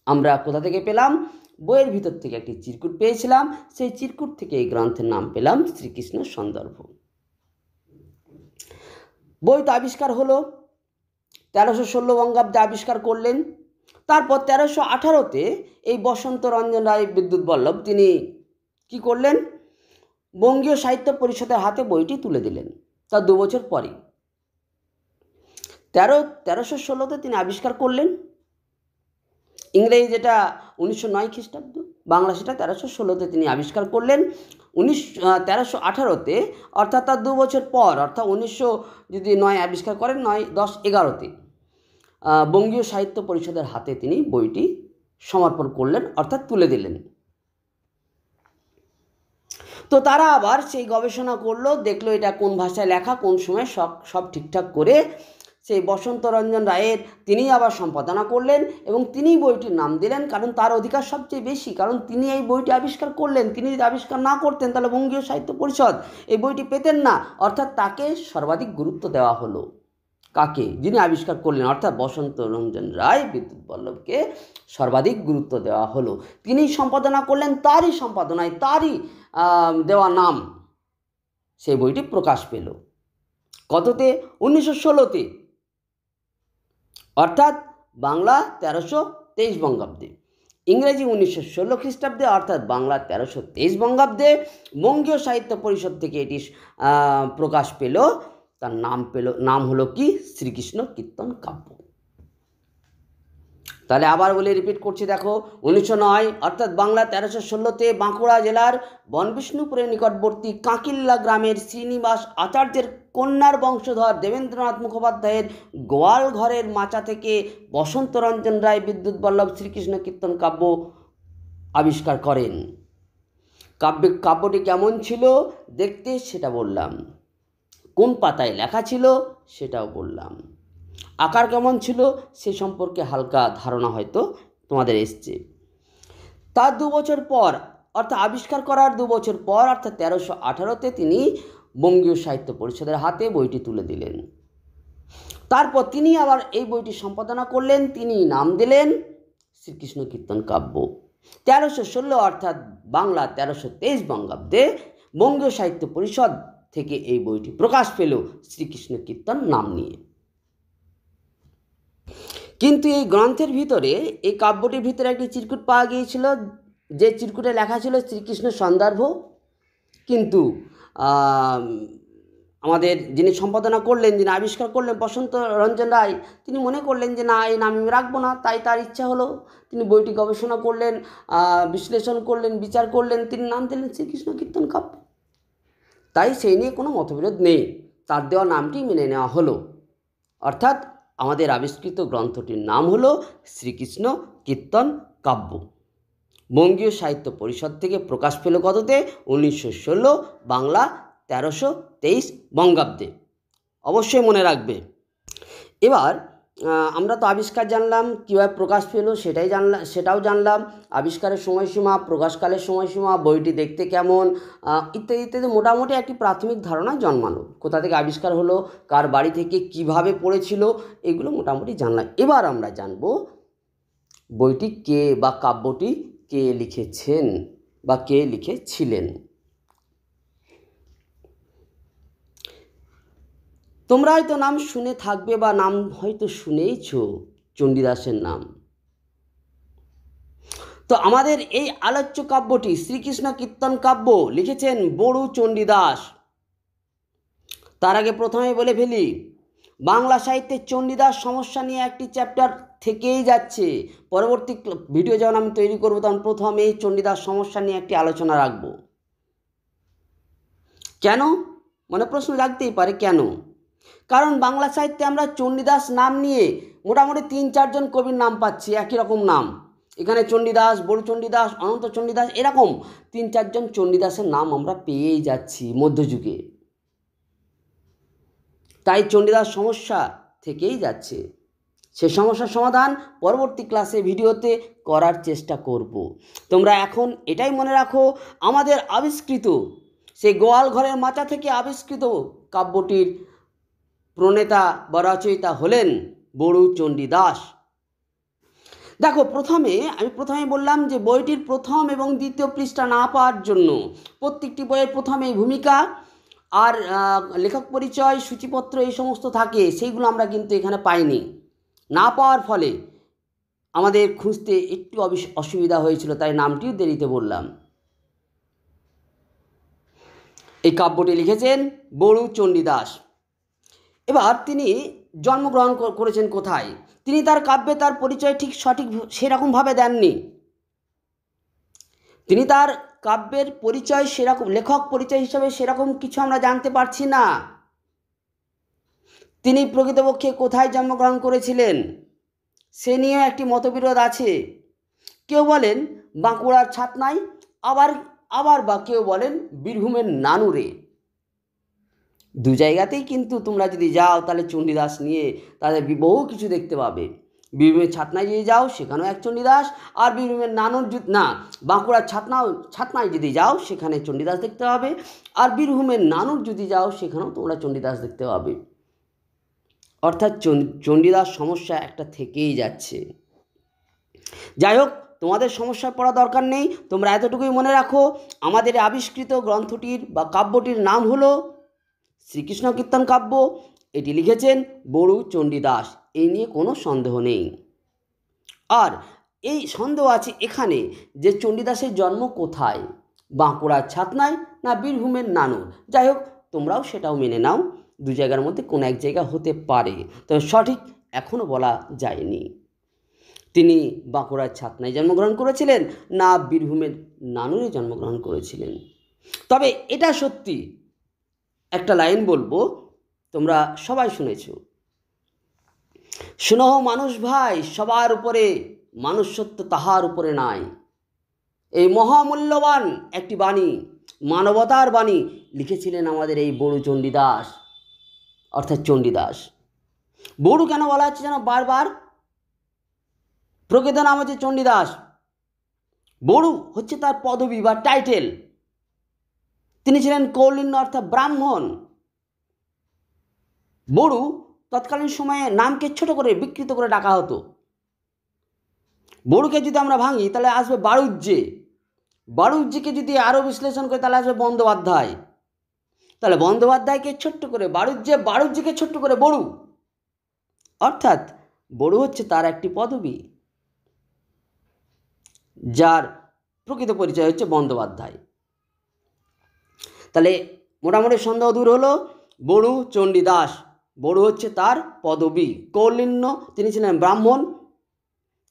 আমরা কোথা থেকে পেলাম? বইয়ের ভিতর থেকে একটি চিরকুট পেয়েছিলাম, সেই চিরকুট থেকে এই গ্রন্থের নাম পেলাম শ্রীকৃষ্ণ সন্দর্ভ। বই তো আবিষ্কার হলো, 1316 বঙ্গাব্দে আবিষ্কার করলেন। তারপর 1318-তে এই বসন্ত রঞ্জন রায় বিদ্যুৎ বল্লভ তিনি কি করলেন? বঙ্গীয় সাহিত্য পরিষদের হাতে বইটি তুলে দিলেন। তার 2 বছর পরে 1316-তে তিনি আবিষ্কার করলেন। ইংরেজি যেটা 1909 খ্রিস্টাব্দ, বাংলা সেটা 1316-তে তিনি আবিষ্কার করলেন। 1318-তে অর্থাৎ তার 2 বছর পর, অর্থাৎ 1909 আবিষ্কার করেন, 9, 10, 11-তে বঙ্গীয় সাহিত্য পরিষদের হাতে তিনি বইটি সমর্পণ করলেন, অর্থাৎ তুলে দিলেন। তো তারা আবার সেই গবেষণা করলো, দেখলো এটা কোন ভাষায় লেখা, কোন সময়, সব ঠিকঠাক করে সেই বসন্ত রঞ্জন রায়ের তিনি আবার সম্পাদনা করলেন এবং তিনি বইটির নাম দিলেন, কারণ তার অধিকার সবচেয়ে বেশি, কারণ তিনি এই বইটি আবিষ্কার করলেন। তিনি যদি আবিষ্কার না করতেন তাহলে বঙ্গীয় সাহিত্য পরিষদ এই বইটি পেতেন না, অর্থাৎ তাকে সর্বাধিক গুরুত্ব দেওয়া হলো। কাকে? যিনি আবিষ্কার করলেন, অর্থাৎ বসন্ত রঞ্জন রায় বিদ্যুৎ বল্লভকে সর্বাধিক গুরুত্ব দেওয়া হলো। তিনি সম্পাদনা করলেন, তারই সম্পাদনায়, তারই দেওয়া নাম সেই বইটি প্রকাশ পেল। কততে? 1916-তে, অর্থাৎ বাংলা 1323 বঙ্গাব্দে, ইংরেজি 1916 খ্রিস্টাব্দে, অর্থাৎ বাংলা 1323 বঙ্গাব্দে বঙ্গীয় সাহিত্য পরিষদ থেকে এটি প্রকাশ পেল। তার নাম হলো কি? শ্রীকৃষ্ণ কীর্তন কাব্য। তাহলে আবার বলে রিপিট করছি, দেখো, 1909 অর্থাৎ বাংলা 1316-তে বাঁকুড়া জেলার বনবিষ্ণুপুরের নিকটবর্তী কাঁকিল্লা গ্রামের শ্রীনিবাস আচার্যের কন্যার বংশধর দেবেন্দ্রনাথ মুখোপাধ্যায়ের গোয়াল ঘরের মাচা থেকে বসন্ত রঞ্জন রায় বিদ্যুৎ বল্লভ শ্রীকৃষ্ণ কীর্তন কাব্য আবিষ্কার করেন। কাব্যটি কেমন ছিল দেখতে সেটা বললাম, কোন পাতায় লেখা ছিল সেটাও বললাম, আকার কেমন ছিল সে সম্পর্কে হালকা ধারণা হয়তো তোমাদের এসছে। তার 2 বছর পর অর্থাৎ আবিষ্কার করার 2 বছর পর অর্থাৎ 1318-তে তিনি বঙ্গীয় সাহিত্য পরিষদের হাতে বইটি তুলে দিলেন। তারপর তিনি আবার এই বইটি সম্পাদনা করলেন, তিনি নাম দিলেন শ্রীকৃষ্ণ কীর্তন কাব্য। 1316 অর্থাৎ বাংলা 1323 বঙ্গাব্দে বঙ্গীয় সাহিত্য পরিষদ থেকে এই বইটি প্রকাশ পেল শ্রীকৃষ্ণ কীর্তন নাম নিয়ে। কিন্তু এই গ্রন্থের ভিতরে, এই কাব্যটির ভিতরে একটি চিরকুট পাওয়া গিয়েছিল, যে চিরকুটে লেখা ছিল শ্রীকৃষ্ণ সন্দর্ভ। কিন্তু আমাদের যিনি সম্পাদনা করলেন, যিনি আবিষ্কার করলেন বসন্ত রঞ্জন রায়, তিনি মনে করলেন যে না, এই নাম আমি রাখবো না। তাই তার ইচ্ছা হলো, তিনি বইটি গবেষণা করলেন, বিশ্লেষণ করলেন, বিচার করলেন, তিনি নাম দিলেন শ্রীকৃষ্ণ কীর্তন কাব্য। তাই সেই নিয়ে কোনো মতবিরোধ নেই, তার দেওয়া নামটি মেনে নেওয়া হলো। অর্থাৎ আমাদের আবিষ্কৃত গ্রন্থটির নাম হলো শ্রীকৃষ্ণ কীর্তন কাব্য। বঙ্গীয় সাহিত্য পরিষদ থেকে প্রকাশ পেল কততে? 1916 বাংলা 1323 বঙ্গাব্দে। অবশ্যই মনে রাখবে। এবার আমরা তো আবিষ্কার জানলাম, কীভাবে প্রকাশ পেল সেটাও জানলাম, আবিষ্কারের সময়সীমা, প্রকাশকালের সময়সীমা, বইটি দেখতে কেমন, ইত্যাদি ইত্যাদি মোটামুটি একটি প্রাথমিক ধারণা জন্মালো। কোথা থেকে আবিষ্কার হলো, কার বাড়ি থেকে কিভাবে পড়েছিল, এগুলো মোটামুটি জানলাম। এবার আমরা জানব বইটি কে বা কাব্যটি কে লিখেছেন বা কে লিখেছিলেন। তোমরা হয়তো নাম শুনে থাকবে বা নাম হয়তো শুনেইছ, চণ্ডীদাসের নাম। তো আমাদের এই আলোচ্য কাব্যটি শ্রীকৃষ্ণ কীর্তন কাব্য লিখেছেন বড়ু চণ্ডীদাস। তার আগে প্রথমে বলে ফেলি, বাংলা সাহিত্যের চণ্ডীদাস সমস্যা নিয়ে একটি চ্যাপ্টার থেকেই যাচ্ছে। পরবর্তী ভিডিও যখন আমি তৈরি করব তখন প্রথমে এই চণ্ডীদাস সমস্যা নিয়ে একটি আলোচনা রাখব। কেন? মনে প্রশ্ন জাগতেই পারে, কেন? কারণ বাংলা সাহিত্যে আমরা চণ্ডীদাস নাম নিয়ে মোটামুটি 3-4 জন কবির নাম পাচ্ছি, একই রকম নাম। এখানে চণ্ডীদাস, বড়ু চণ্ডীদাস, অনন্ত চণ্ডীদাস, এরকম 3-4 জন চণ্ডীদাসের নাম আমরা পেয়েই যাচ্ছি মধ্যযুগে। তাই চণ্ডীদাস সমস্যা থেকেই যাচ্ছে। সে সমস্যার সমাধান পরবর্তী ক্লাসে ভিডিওতে করার চেষ্টা করব। তোমরা এখন এটাই মনে রাখো, আমাদের আবিষ্কৃত সেই গোয়াল ঘরের মাচা থেকে আবিষ্কৃত কাব্যটির প্রণেতা বা রচয়িতা হলেন বড়ু চণ্ডীদাস। দেখো, আমি বললাম যে বইটির প্রথম এবং দ্বিতীয় পৃষ্ঠা না পাওয়ার জন্য প্রত্যেকটি বইয়ের প্রথমেই ভূমিকা আর লেখক পরিচয়, সূচিপত্র এই সমস্ত থাকে, সেইগুলো আমরা কিন্তু এখানে পাইনি। না পাওয়ার ফলে আমাদের খুঁজতে একটু অসুবিধা হয়েছিল, তাই নামটিও দেরিতে বললাম। এই কাব্যটি লিখেছেন বড়ু চণ্ডীদাস। এবার তিনি জন্মগ্রহণ করেছেন কোথায়? তিনি তার কাব্যে তার পরিচয় ঠিক সঠিক সেরকমভাবে দেননি। তিনি তার কাব্যের পরিচয় সেরকম, লেখক পরিচয় হিসাবে সেরকম কিছু আমরা জানতে পারছি না। তিনি প্রকৃতপক্ষে কোথায় জন্মগ্রহণ করেছিলেন সে নিয়ে একটি মতবিরোধ আছে। কেউ বলেন বাঁকুড়ার ছাতনায়, আবার বা কেউ বলেন বীরভূমের নানুরে। দু জায়গাতেই কিন্তু তোমরা যদি যাও তাহলে চণ্ডীদাস নিয়ে তাদের বহু কিছু দেখতে পাবে। বীরভূমের ছাতনায় যদি যাও সেখানেও এক চণ্ডীদাস, আর বীরভূমের বাঁকুড়ার ছাতনায় যদি যাও সেখানে চণ্ডীদাস দেখতে পাবে, আর বীরভূমের নানুর যদি যাও সেখানেও তোমরা চণ্ডীদাস দেখতে পাবে। অর্থাৎ চণ্ডীদাস সমস্যা একটা থেকেই যাচ্ছে। যাই হোক, তোমাদের সমস্যায় পড়া দরকার নেই, তোমরা এতটুকুই মনে রাখো, আমাদের আবিষ্কৃত গ্রন্থটির বা কাব্যটির নাম হলো শ্রীকৃষ্ণ কীর্তন কাব্য। এটি লিখেছেন বড়ু চণ্ডীদাস, এই নিয়ে কোনো সন্দেহ নেই। আর এই সন্দেহ আছে এখানে যে চণ্ডীদাসের জন্ম কোথায়, বাঁকুড়ার ছাতনায় না বীরভূমের নানুর। যাই হোক, তোমরাও সেটাও মেনে নাও, দু জায়গার মধ্যে কোনো এক জায়গা হতে পারে, তবে সঠিক এখনও বলা যায়নি। তিনি বাঁকুড়ার ছাতনায় জন্মগ্রহণ করেছিলেন না বীরভূমের নানুরে জন্মগ্রহণ করেছিলেন। তবে এটা সত্যি, একটা লাইন বলবো, তোমরা সবাই শুনেছ, শুনো মানুষ ভাই, সবার উপরে মানুষ্যত্ব তাহার উপরে নাই। এই মহামূল্যবান একটি বাণী, মানবতার বাণী লিখেছিলেন আমাদের এই বড়ু চণ্ডীদাস, অর্থাৎ চণ্ডীদাস। বড়ু কেন বলা হচ্ছে যেন বারবার? প্রকৃত নাম হচ্ছে চণ্ডীদাস। বড়ু হচ্ছে তার পদবি বা টাইটেল। তিনি ছিলেন কৌলিন্য অর্থাৎ ব্রাহ্মণ। বড়ু তৎকালীন সময়ে নামকে ছোট করে বিকৃত করে ডাকা হতো। বড়ুকে যদি আমরা ভাঙি তাহলে আসবে বাড়ুজ্যে, বাড়ুজ্যেকে যদি আরও বিশ্লেষণ করি তাহলে আসবে বন্দ্যোপাধ্যায়, তাহলে বন্দ্যোপাধ্যায়কে ছোট্ট করে বাড়ুজ্যে, বাড়ুজ্যেকে ছোট্ট করে বড়ু, অর্থাৎ বড়ু হচ্ছে তার একটি পদবি, যার প্রকৃত পরিচয় হচ্ছে বন্দ্যোপাধ্যায়। তাহলে মোটামুটি সন্দেহ দূর হলো। বড়ু চণ্ডীদাস, বড়ু হচ্ছে তার পদবি। কৌলিন্য, তিনি ছিলেন ব্রাহ্মণ,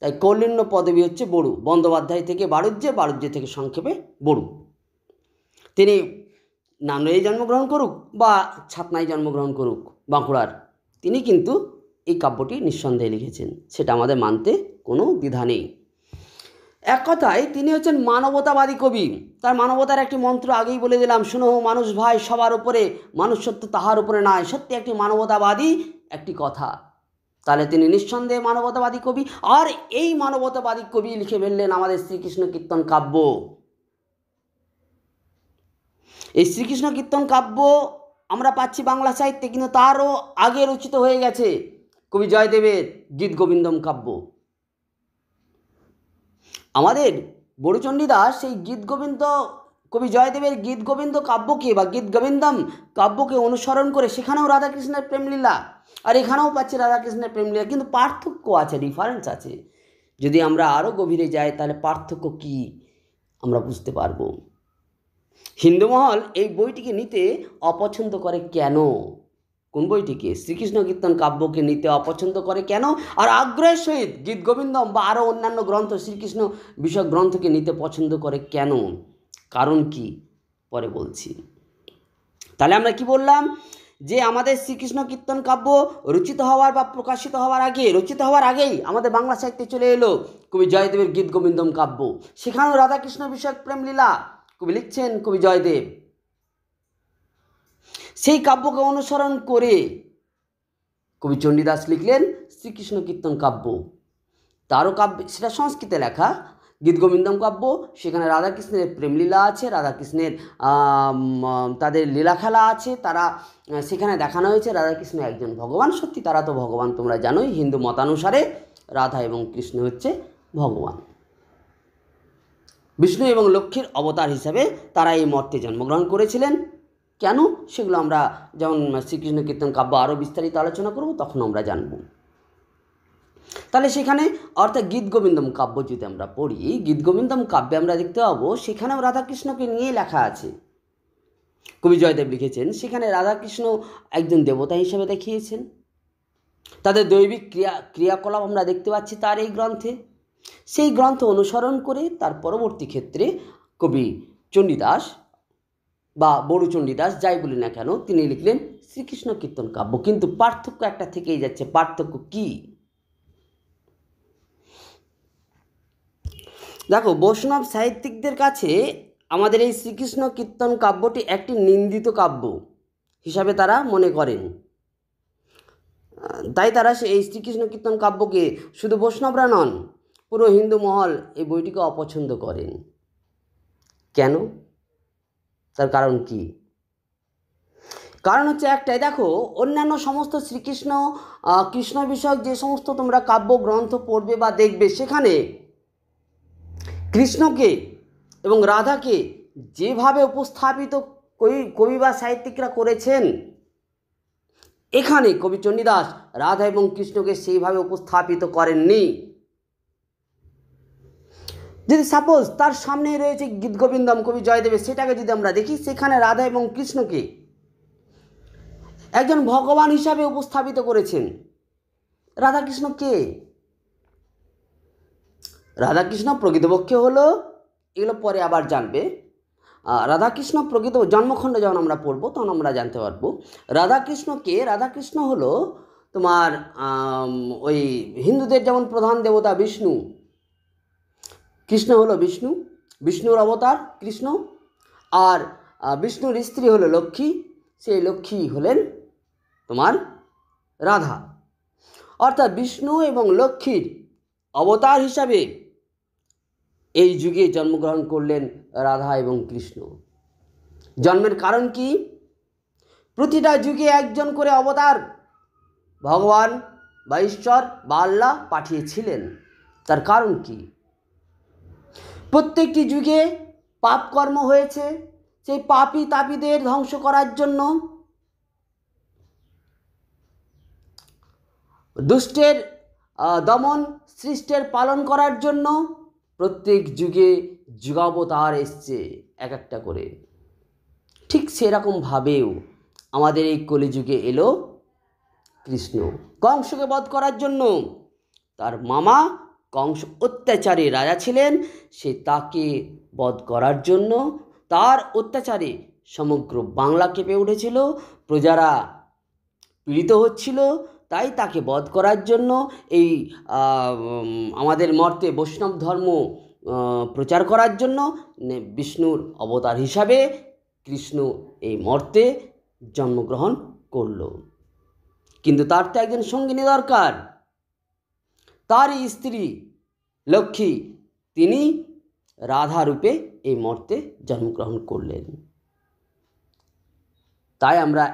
তাই কৌলিন্য পদবি হচ্ছে বড়ু। বন্দ্যোপাধ্যায় থেকে বাড়ুজ্যে, বাড়ুজ্যে থেকে সংক্ষেপে বড়ু। তিনি নান্দেড়ে জন্মগ্রহণ করুক বা ছাতনায় জন্মগ্রহণ করুক বাঁকুড়ার, তিনি কিন্তু এই কাব্যটি নিঃসন্দেহে লিখেছেন, সেটা আমাদের মানতে কোনো দ্বিধা নেই। এক কথায় তিনি হচ্ছেন মানবতাবাদী কবি। তার মানবতার একটি মন্ত্র আগেই বলে দিলাম, শোনো মানুষ ভাই সবার উপরে, মানুষ সত্য তাহার উপরে নয়, সত্যি একটি মানবতাবাদী একটি কথা। তাহলে তিনি নিঃসন্দেহে মানবতাবাদী কবি। আর এই মানবতাবাদী কবি লিখে ফেললেন আমাদের শ্রীকৃষ্ণ কীর্তন কাব্য। এই শ্রীকৃষ্ণ কীর্তন কাব্য আমরা পাচ্ছি বাংলা সাহিত্যে, কিন্তু তারও আগে রচিত হয়ে গেছে কবি জয়দেবের গীত গোবিন্দম কাব্য। আমাদের বড়ুচণ্ডীদাস সেই গীত গোবিন্দ, কবি জয়দেবের গীত গোবিন্দ কাব্যকে বা গীত গোবিন্দম কাব্যকে অনুসরণ করে সেখানেও রাধাকৃষ্ণের প্রেমলীলা, আর এখানেও পাচ্ছি রাধাকৃষ্ণের প্রেমলীলা, কিন্তু পার্থক্য আছে, ডিফারেন্স আছে। যদি আমরা আরও গভীরে যাই তাহলে পার্থক্য কী আমরা বুঝতে পারবো। হিন্দুমহল এই বইটিকে নিতে অপছন্দ করে কেন? কোন বইটিকে? শ্রীকৃষ্ণ কীর্তন কাব্যকে নিতে অপছন্দ করে কেন? আর আগ্রহের সহিত গীত গোবিন্দম বা আরও অন্যান্য গ্রন্থ, শ্রীকৃষ্ণ বিষয়ক গ্রন্থকে নিতে পছন্দ করে কেন? কারণ কি পরে বলছি। তাহলে আমরা কি বললাম? যে আমাদের শ্রীকৃষ্ণ কীর্তন কাব্য রচিত হওয়ার বা প্রকাশিত হওয়ার আগে, রচিত হওয়ার আগেই আমাদের বাংলা সাহিত্যে চলে এলো কবি জয়দেবের গীত গোবিন্দম কাব্য। সেখানেও রাধাকৃষ্ণ বিষয়ক প্রেমলীলা কবি লিখছেন কবি জয়দেব। সেই কাব্যকে অনুসরণ করে কবি চণ্ডীদাস লিখলেন শ্রীকৃষ্ণ কীর্তন কাব্য। তারও কাব্য, সেটা সংস্কৃতে লেখা গীত গোবিন্দম কাব্য। সেখানে রাধাকৃষ্ণের প্রেমলীলা আছে, রাধাকৃষ্ণের তাদের লীলা খেলা আছে। তারা সেখানে দেখানো হয়েছে রাধাকৃষ্ণ একজন ভগবান। সত্যি তারা তো ভগবান, তোমরা জানোই হিন্দু মতানুসারে রাধা এবং কৃষ্ণ হচ্ছে ভগবান, বিষ্ণু এবং লক্ষ্মীর অবতার হিসাবে তারা এই মর্তে জন্মগ্রহণ করেছিলেন। কেন সেগুলো আমরা যেমন শ্রীকৃষ্ণ কীর্তন কাব্য আরও বিস্তারিত আলোচনা করব তখন আমরা জানব। তাহলে সেখানে অর্থাৎ গীত গোবিন্দম কাব্য যদি আমরা পড়ি, গীত গোবিন্দম কাব্যে আমরা দেখতে পাবো সেখানেও রাধাকৃষ্ণকে নিয়ে লেখা আছে। কবি জয়দেব লিখেছেন সেখানে রাধাকৃষ্ণ একজন দেবতা হিসেবে দেখিয়েছেন। তাদের দৈবিক ক্রিয়াকলাপ আমরা দেখতে পাচ্ছি তার এই গ্রন্থে। সেই গ্রন্থ অনুসরণ করে তার পরবর্তী ক্ষেত্রে কবি চণ্ডীদাস বা বড়ু চণ্ডীদাস যাই বলি না কেন, তিনি লিখলেন শ্রীকৃষ্ণ কীর্তন কাব্য। কিন্তু পার্থক্য একটা থেকেই যাচ্ছে। পার্থক্য কি? দেখো, বৈষ্ণব সাহিত্যিকদের কাছে আমাদের এই শ্রীকৃষ্ণ কীর্তন কাব্যটি একটি নিন্দিত কাব্য হিসাবে তারা মনে করেন। তাই তারা এই শ্রীকৃষ্ণ কীর্তন কাব্যকে, শুধু বৈষ্ণবরা নন, পুরো হিন্দু মহল এই বইটিকে অপছন্দ করেন। কেন? তার কারণ কি? কারণ হচ্ছে একটাই। দেখো, অন্যান্য সমস্ত শ্রীকৃষ্ণ কৃষ্ণ বিষয়ক যে সমস্ত তোমরা কাব্য গ্রন্থ পড়বে বা দেখবে, সেখানে কৃষ্ণকে এবং রাধাকে যেভাবে উপস্থাপিত কবি বা সাহিত্যিকরা করেছেন, এখানে কবি চণ্ডীদাস রাধা এবং কৃষ্ণকে সেইভাবে উপস্থাপিত করেননি। যদি সাপোজ তার সামনেই রয়েছে গীত গোবিন্দম কবি জয়দেবের, সেটাকে যদি আমরা দেখি, সেখানে রাধা এবং কৃষ্ণকে একজন ভগবান হিসাবে উপস্থাপিত করেছেন। রাধাকৃষ্ণ কে? রাধাকৃষ্ণ প্রকৃতপক্ষে হলো, এগুলো পরে আবার জানবে, রাধাকৃষ্ণ প্রকৃত জন্মখণ্ড যখন আমরা পড়বো তখন আমরা জানতে পারবো রাধাকৃষ্ণকে। রাধাকৃষ্ণ হলো তোমার ওই হিন্দুদের যেমন প্রধান দেবতা বিষ্ণু, কৃষ্ণ হলো বিষ্ণু, বিষ্ণুর অবতার কৃষ্ণ। আর বিষ্ণুর স্ত্রী হলো লক্ষ্মী, সেই লক্ষ্মী হলেন তোমার রাধা। অর্থাৎ বিষ্ণু এবং লক্ষ্মীর অবতার হিসাবে এই যুগে জন্মগ্রহণ করলেন রাধা এবং কৃষ্ণ। জন্মের কারণ কি? প্রতিটা যুগে একজন করে অবতার ভগবান বা ঈশ্বর বা আল্লাহ পাঠিয়েছিলেন। তার কারণ কি? প্রত্যেকটি যুগে পাপ কর্ম হয়েছে, সেই পাপী তাপীদের ধ্বংস করার জন্য, দুষ্টের দমন, সৃষ্টের পালন করার জন্য প্রত্যেক যুগে যুগাবতার এসছে এক একটা করে। ঠিক সেরকমভাবেও আমাদের এই কলিযুগে এলো কৃষ্ণ কংসকে বধ করার জন্য। তার মামা কংস অত্যাচারী রাজা ছিলেন, সে তাকে বধ করার জন্য, তার অত্যাচারে সমগ্র বাংলা কেঁপে উঠেছিল, প্রজারা পীড়িত হচ্ছিল, তাই তাকে বধ করার জন্য এই আমাদের মর্তে বৈষ্ণব ধর্ম প্রচার করার জন্য বিষ্ণুর অবতার হিসাবে কৃষ্ণ এই মর্তে জন্মগ্রহণ করল। কিন্তু তার তো একজন সঙ্গিনী দরকার। তারই স্ত্রী লক্ষ্মী, তিনি রাধা রূপে এই মর্তে জন্মগ্রহণ করলেন। তাই আমরা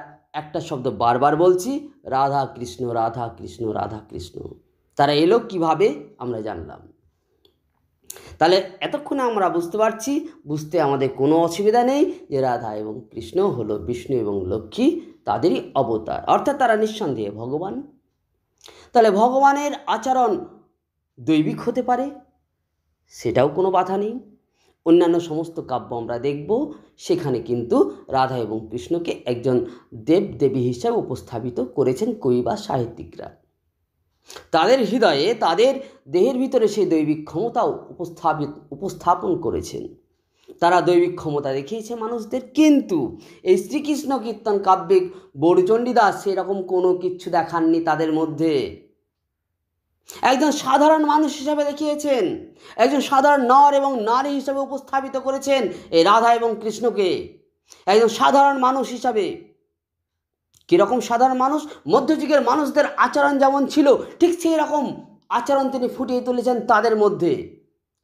একটা শব্দ বারবার বলছি, রাধা কৃষ্ণ রাধা কৃষ্ণ রাধা কৃষ্ণ। তারা এলো কিভাবে আমরা জানলাম। তাহলে এতক্ষণে আমরা বুঝতে পারছি, বুঝতে আমাদের কোনো অসুবিধা নেই যে রাধা এবং কৃষ্ণ হলো বিষ্ণু এবং লক্ষ্মী, তাদেরই অবতার, অর্থাৎ তারা নিঃসন্দেহে ভগবান। তাহলে ভগবানের আচরণ দৈবিক হতে পারে, সেটাও কোনো বাধা নেই। অন্যান্য সমস্ত কাব্য আমরা দেখব, সেখানে কিন্তু রাধা এবং কৃষ্ণকে একজন দেব দেবী হিসাবে উপস্থাপিত করেছেন কবি বা সাহিত্যিকরা। তাদের হৃদয়ে, তাদের দেহের ভিতরে সেই দৈবিক ক্ষমতাও উপস্থাপন করেছেন। তারা দৈবিক ক্ষমতা দেখিয়েছে মানুষদের। কিন্তু এই শ্রীকৃষ্ণ কীর্তন কাব্যে বড়চণ্ডীদাস সেরকম কোনো কিছু দেখাননি তাদের মধ্যে। একজন সাধারণ মানুষ হিসাবে দেখিয়েছেন, একজন সাধারণ নর এবং নারী হিসাবে উপস্থাপিত করেছেন এই রাধা এবং কৃষ্ণকে, একজন সাধারণ মানুষ হিসাবে। কীরকম সাধারণ মানুষ? মধ্যযুগের মানুষদের আচরণ যেমন ছিল ঠিক সেই রকম আচরণ তিনি ফুটিয়ে তুলেছেন তাদের মধ্যে।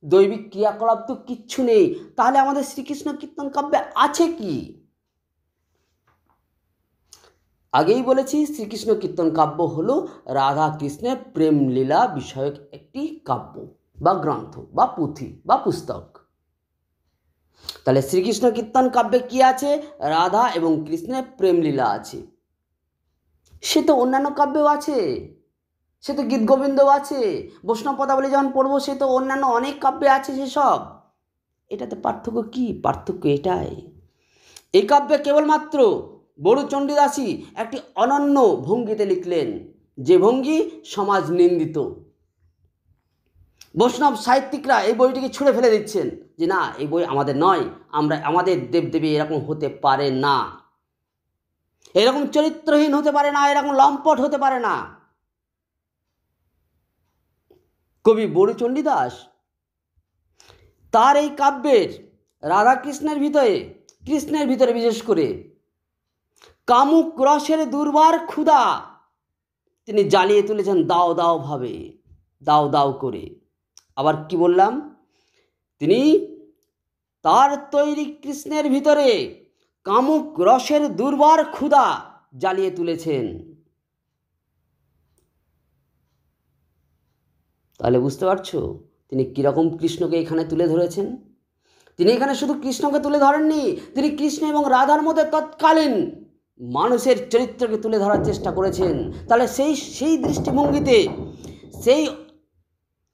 দৈবিক ক্রিয়াকলাপ তো কিচ্ছু নেই, তাহলে আমাদের শ্রীকৃষ্ণ কীর্তন কাব্যে আছে কি? আগেই বলেছি, শ্রীকৃষ্ণ কীর্তন কাব্য হলো রাধা কৃষ্ণের প্রেম লীলা বিষয়ক একটি কাব্য বা গ্রন্থ বা পুঁথি বা পুস্তক। তাহলে শ্রীকৃষ্ণ কীর্তন কাব্যে কি আছে? রাধা এবং কৃষ্ণের প্রেম লীলা আছে। সে তো অন্যান্য কাব্যেও আছে, সে তো গীত গোবিন্দও আছে, বৈষ্ণব পদাবলী যখন পড়বো সে তো অন্যান্য অনেক কাব্যে আছে সেসব। এটাতে পার্থক্য কি? পার্থক্য এটাই, এই কাব্যে কেবলমাত্র বড়চণ্ডীদাসই একটি অনন্য ভঙ্গিতে লিখলেন, যে ভঙ্গি সমাজ নিন্দিত। বৈষ্ণব সাহিত্যিকরা এই বইটিকে ছুঁড়ে ফেলে দিচ্ছেন যে না, এই বই আমাদের নয়, আমাদের দেবদেবী এরকম হতে পারে না, এরকম চরিত্রহীন হতে পারে না, এরকম লম্পট হতে পারে না। কবি বড়চণ্ডীদাস তার এই কাব্যের রাধা কৃষ্ণের ভিতরে বিশেষ করে কামুক রসের দুর্বার ক্ষুধা তিনি জ্বালিয়ে তুলেছেন দাও দাও ভাবে, দাও দাও করে। আবার কি বললাম? তিনি তার তৈরি কৃষ্ণের ভিতরে কামুক রসের দুর্বার ক্ষুধা জ্বালিয়ে তুলেছেন। তাহলে বুঝতে পারছো তিনি কীরকম কৃষ্ণকে এখানে তুলে ধরেছেন। তিনি এখানে শুধু কৃষ্ণকে তুলে ধরেননি, তিনি কৃষ্ণ এবং রাধার মধ্যে তৎকালীন মানুষের চরিত্রকে তুলে ধরার চেষ্টা করেছেন। তাহলে সেই দৃষ্টিভঙ্গিতে,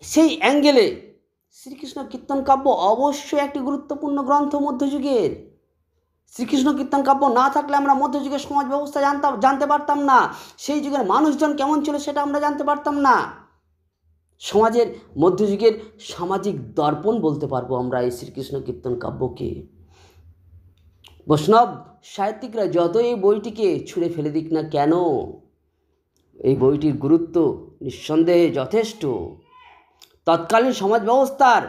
সেই অ্যাঙ্গেলে শ্রীকৃষ্ণ কীর্তন কাব্য অবশ্যই একটি গুরুত্বপূর্ণ গ্রন্থ মধ্যযুগের। শ্রীকৃষ্ণ কীর্তন কাব্য না থাকলে আমরা মধ্যযুগের সমাজ ব্যবস্থা জানতে পারতাম না, সেই যুগের মানুষজন কেমন ছিল সেটা আমরা জানতে পারতাম না। সমাজের মধ্যযুগের সামাজিক দর্পণ বলতে পারবো আমরা এই শ্রীকৃষ্ণ কীর্তন কাব্যকে। বৈষ্ণব সাহিত্যিকরা যত এই বইটিকে ছুঁড়ে ফেলে দিক না কেন, এই বইটির গুরুত্ব নিঃসন্দেহে যথেষ্ট। তৎকালীন সমাজ ব্যবস্থার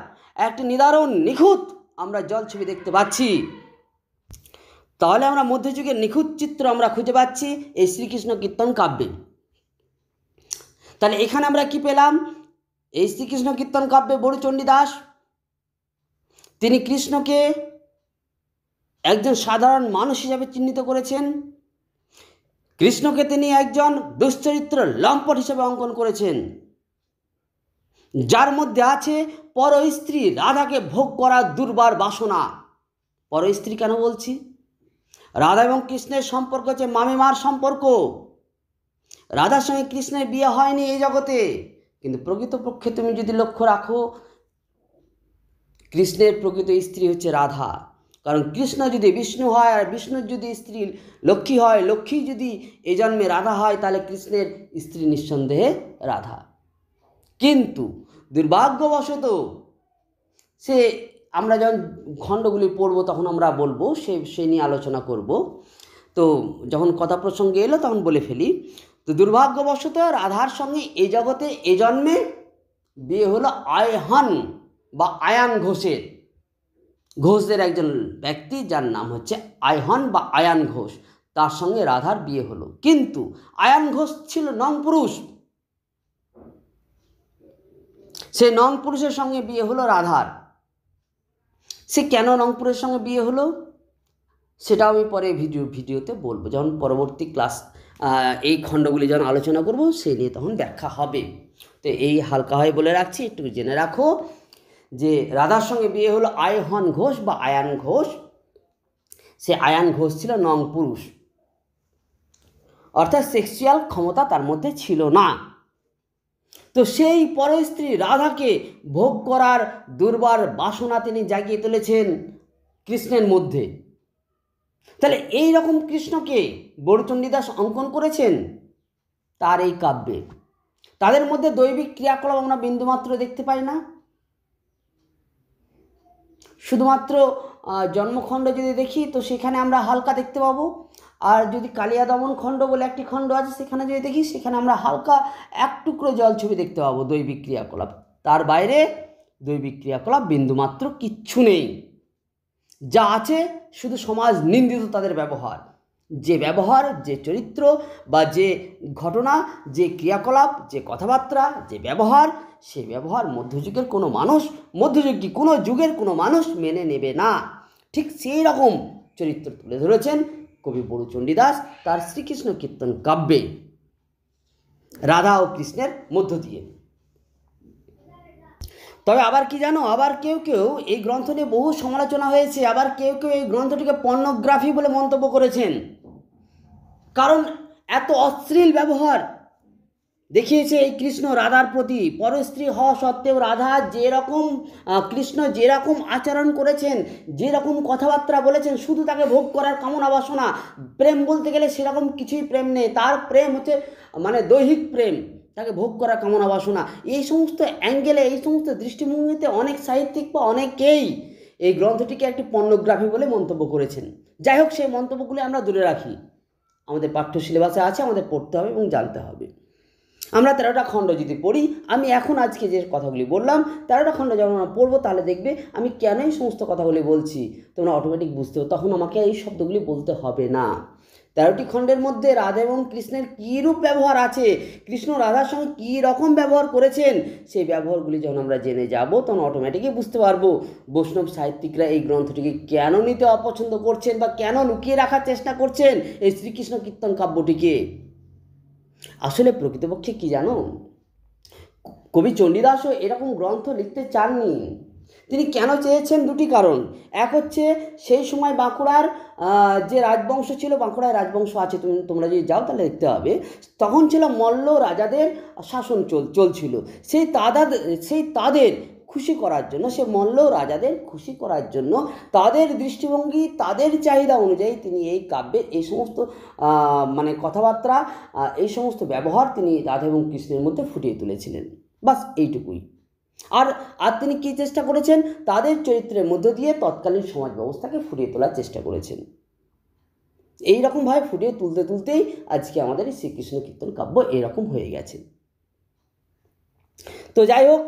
একটি নিদারুণ নিখুঁত আমরা জলছবি দেখতে পাচ্ছি। তাহলে আমরা মধ্যযুগের নিখুঁত চিত্র আমরা খুঁজে পাচ্ছি এই শ্রীকৃষ্ণ কীর্তন কাব্যে। তাহলে এখানে আমরা কি পেলাম? এই শ্রীকৃষ্ণ কীর্তন কাব্যে বড়চণ্ডীদাস তিনি কৃষ্ণকে একজন সাধারণ মানুষ হিসাবে চিহ্নিত করেছেন। কৃষ্ণকে তিনি একজন দুশ্চরিত্র লম্পট হিসেবে অঙ্কন করেছেন, যার মধ্যে আছে পর স্ত্রী রাধাকে ভোগ করার দুর্বার বাসনা। পর স্ত্রী কেন বলছি? রাধা এবং কৃষ্ণের সম্পর্ক হচ্ছে মামিমার সম্পর্ক। রাধার সঙ্গে কৃষ্ণের বিয়ে হয়নি এই জগতে, কিন্তু প্রকৃতপক্ষে তুমি যদি লক্ষ্য রাখো, কৃষ্ণের প্রকৃত স্ত্রী হচ্ছে রাধা। কারণ কৃষ্ণ যদি বিষ্ণু হয় আর বিষ্ণুর যদি স্ত্রী লক্ষ্মী হয়, লক্ষ্মী যদি এই জন্মে রাধা হয়, তাহলে কৃষ্ণের স্ত্রী নিঃসন্দেহে রাধা। কিন্তু দুর্ভাগ্যবশত সে, আমরা যখন খণ্ডগুলি পড়ব তখন আমরা বলবো, সে নিয়ে আলোচনা করব। তো যখন কথা প্রসঙ্গে এলো তখন বলে ফেলি। তো দুর্ভাগ্যবশত রাধার সঙ্গে এই জগতে এ জন্মে বিয়ে হলো আয়হান বা আয়ান ঘোষের। ঘোষদের একজন ব্যক্তি যার নাম হচ্ছে আয়হান বা আয়ান ঘোষ, তার সঙ্গে রাধার বিয়ে হলো। কিন্তু আয়ান ঘোষ ছিল নং পুরুষ, সে নং পুরুষের সঙ্গে বিয়ে হলো রাধার। সে কেন নং পুরুষের সঙ্গে বিয়ে হলো সেটাও আমি পরে ভিডিওতে বলবো, যখন পরবর্তী ক্লাস এই খণ্ডগুলি যখন আলোচনা করব সেই নিয়ে তখন ব্যাখ্যা হবে। তো এই হালকা হয়ে বলে রাখছি, একটু জেনে রাখো যে রাধার সঙ্গে বিয়ে হলো আয়হান ঘোষ বা আয়ান ঘোষ। সে আয়ান ঘোষ ছিল নং পুরুষ, অর্থাৎ সেক্সুয়াল ক্ষমতা তার মধ্যে ছিল না। তো সেই পরস্ত্রী রাধাকে ভোগ করার দুর্বার বাসনা তিনি জাগিয়ে তুলেছেন কৃষ্ণের মধ্যে। তাহলে এই রকম কৃষ্ণকে বড়চণ্ডীদাস অঙ্কন করেছেন তার এই কাব্যে। তাদের মধ্যে দৈবিক ক্রিয়াকলাপ আমরা বিন্দুমাত্র দেখতে পাই না। শুধুমাত্র জন্মখণ্ড যদি দেখি তো সেখানে আমরা হালকা দেখতে পাবো, আর যদি কালিয়া দমন খণ্ড বলে একটি খণ্ড আছে সেখানে যদি দেখি সেখানে আমরা হালকা এক টুকরো জলছবি দেখতে পাবো দৈবিক ক্রিয়াকলাপ। তার বাইরে দৈবিক ক্রিয়াকলাপ বিন্দুমাত্র কিচ্ছু নেই। যা আছে শুধু সমাজ নিন্দিত তাদের ব্যবহার, যে ব্যবহার, যে চরিত্র বা যে ঘটনা, যে ক্রিয়াকলাপ, যে কথাবার্তা, যে ব্যবহার, সে ব্যবহার মধ্যযুগের কোনো মানুষ, মধ্যযুগী কোনো যুগের কোনো মানুষ মেনে নেবে না। ঠিক সেই রকম চরিত্র তুলে ধরেছেন কবি বড়চণ্ডীদাস তার শ্রীকৃষ্ণ কীর্তন কাব্যে রাধা ও কৃষ্ণের মধ্য দিয়ে। তবে আবার কি জানো, আবার কেউ কেউ এই গ্রন্থ নিয়ে বহু সমালোচনা হয়েছে, আবার কেউ কেউ এই গ্রন্থটিকে পর্নোগ্রাফি বলে মন্তব্য করেছেন। কারণ এত অশ্লীল ব্যবহার দেখিয়েছে এই কৃষ্ণ রাধার প্রতি। পরস্ত্রী হওয়া সত্ত্বেও রাধা যেরকম, কৃষ্ণ যেরকম আচরণ করেছেন, যেরকম কথাবার্তা বলেছেন, শুধু তাকে ভোগ করার কামনা বাসনা। প্রেম বলতে গেলে সেরকম কিছুই প্রেম নেই, তার প্রেম হচ্ছে মানে দৈহিক প্রেম, তাকে ভোগ করার কামনা বাসনা। এই সমস্ত অ্যাঙ্গেলে, এই সমস্ত দৃষ্টিভঙ্গিতে অনেক সাহিত্যিক বা অনেকেই এই গ্রন্থটিকে একটি পর্নোগ্রাফি বলে মন্তব্য করেছেন। যাই হোক, সেই মন্তব্যগুলি আমরা দূরে রাখি। আমাদের পাঠ্য সিলেবাসে আছে, আমাদের পড়তে হবে এবং জানতে হবে। আমরা 13টা খণ্ড যদি পড়ি, আমি এখন আজকে যে কথাগুলি বললাম 13টা খণ্ড যখন আমরা পড়বো তাহলে দেখবে আমি কেন এই সমস্ত কথাগুলি বলছি, তোমরা অটোমেটিক বুঝতে হবে, তখন আমাকে এই শব্দগুলি বলতে হবে না। 13টি খণ্ডের মধ্যে রাধা এবং কৃষ্ণের কী রূপ ব্যবহার আছে, কৃষ্ণ রাধার সঙ্গে কী রকম ব্যবহার করেছেন, সেই ব্যবহারগুলি যখন আমরা জেনে যাব তখন অটোমেটিকই বুঝতে পারবো বৈষ্ণব সাহিত্যিকরা এই গ্রন্থটিকে কেন নিতে অপছন্দ করছেন বা কেন লুকিয়ে রাখার চেষ্টা করছেন এই শ্রীকৃষ্ণ কীর্তন কাব্যটিকে। আসলে প্রকৃতপক্ষে কি জানো, কবি চণ্ডীদাসও এরকম গ্রন্থ লিখতে চাননি। তিনি কেন চেয়েছেন, দুটি কারণ। এক হচ্ছে সেই সময় বাঁকুড়ার যে রাজবংশ ছিল, বাঁকুড়ায় রাজবংশ আছে, তোমরা যদি যাও তাহলে দেখতে হবে, তখন ছিল মল্ল রাজাদের শাসন চলছিল। সেই তাদের খুশি করার জন্য, সে মল্ল রাজাদের খুশি করার জন্য, তাদের দৃষ্টিভঙ্গি, তাদের চাহিদা অনুযায়ী তিনি এই কাব্যের এই সমস্ত মানে কথাবার্তা, এই সমস্ত ব্যবহার তিনি রাধা এবং কৃষ্ণের মধ্যে ফুটিয়ে তুলেছিলেন। বাস এইটুকুই। আর তিনি কী চেষ্টা করেছেন, তাদের চরিত্রের মধ্য দিয়ে তৎকালীন সমাজ ব্যবস্থাকে ফুটিয়ে তোলার চেষ্টা করেছেন। এই রকমভাবে ফুটিয়ে তুলতেই আজকে আমাদের এই শ্রীকৃষ্ণ কীর্তন কাব্য এরকম হয়ে গেছে। তো যাই হোক,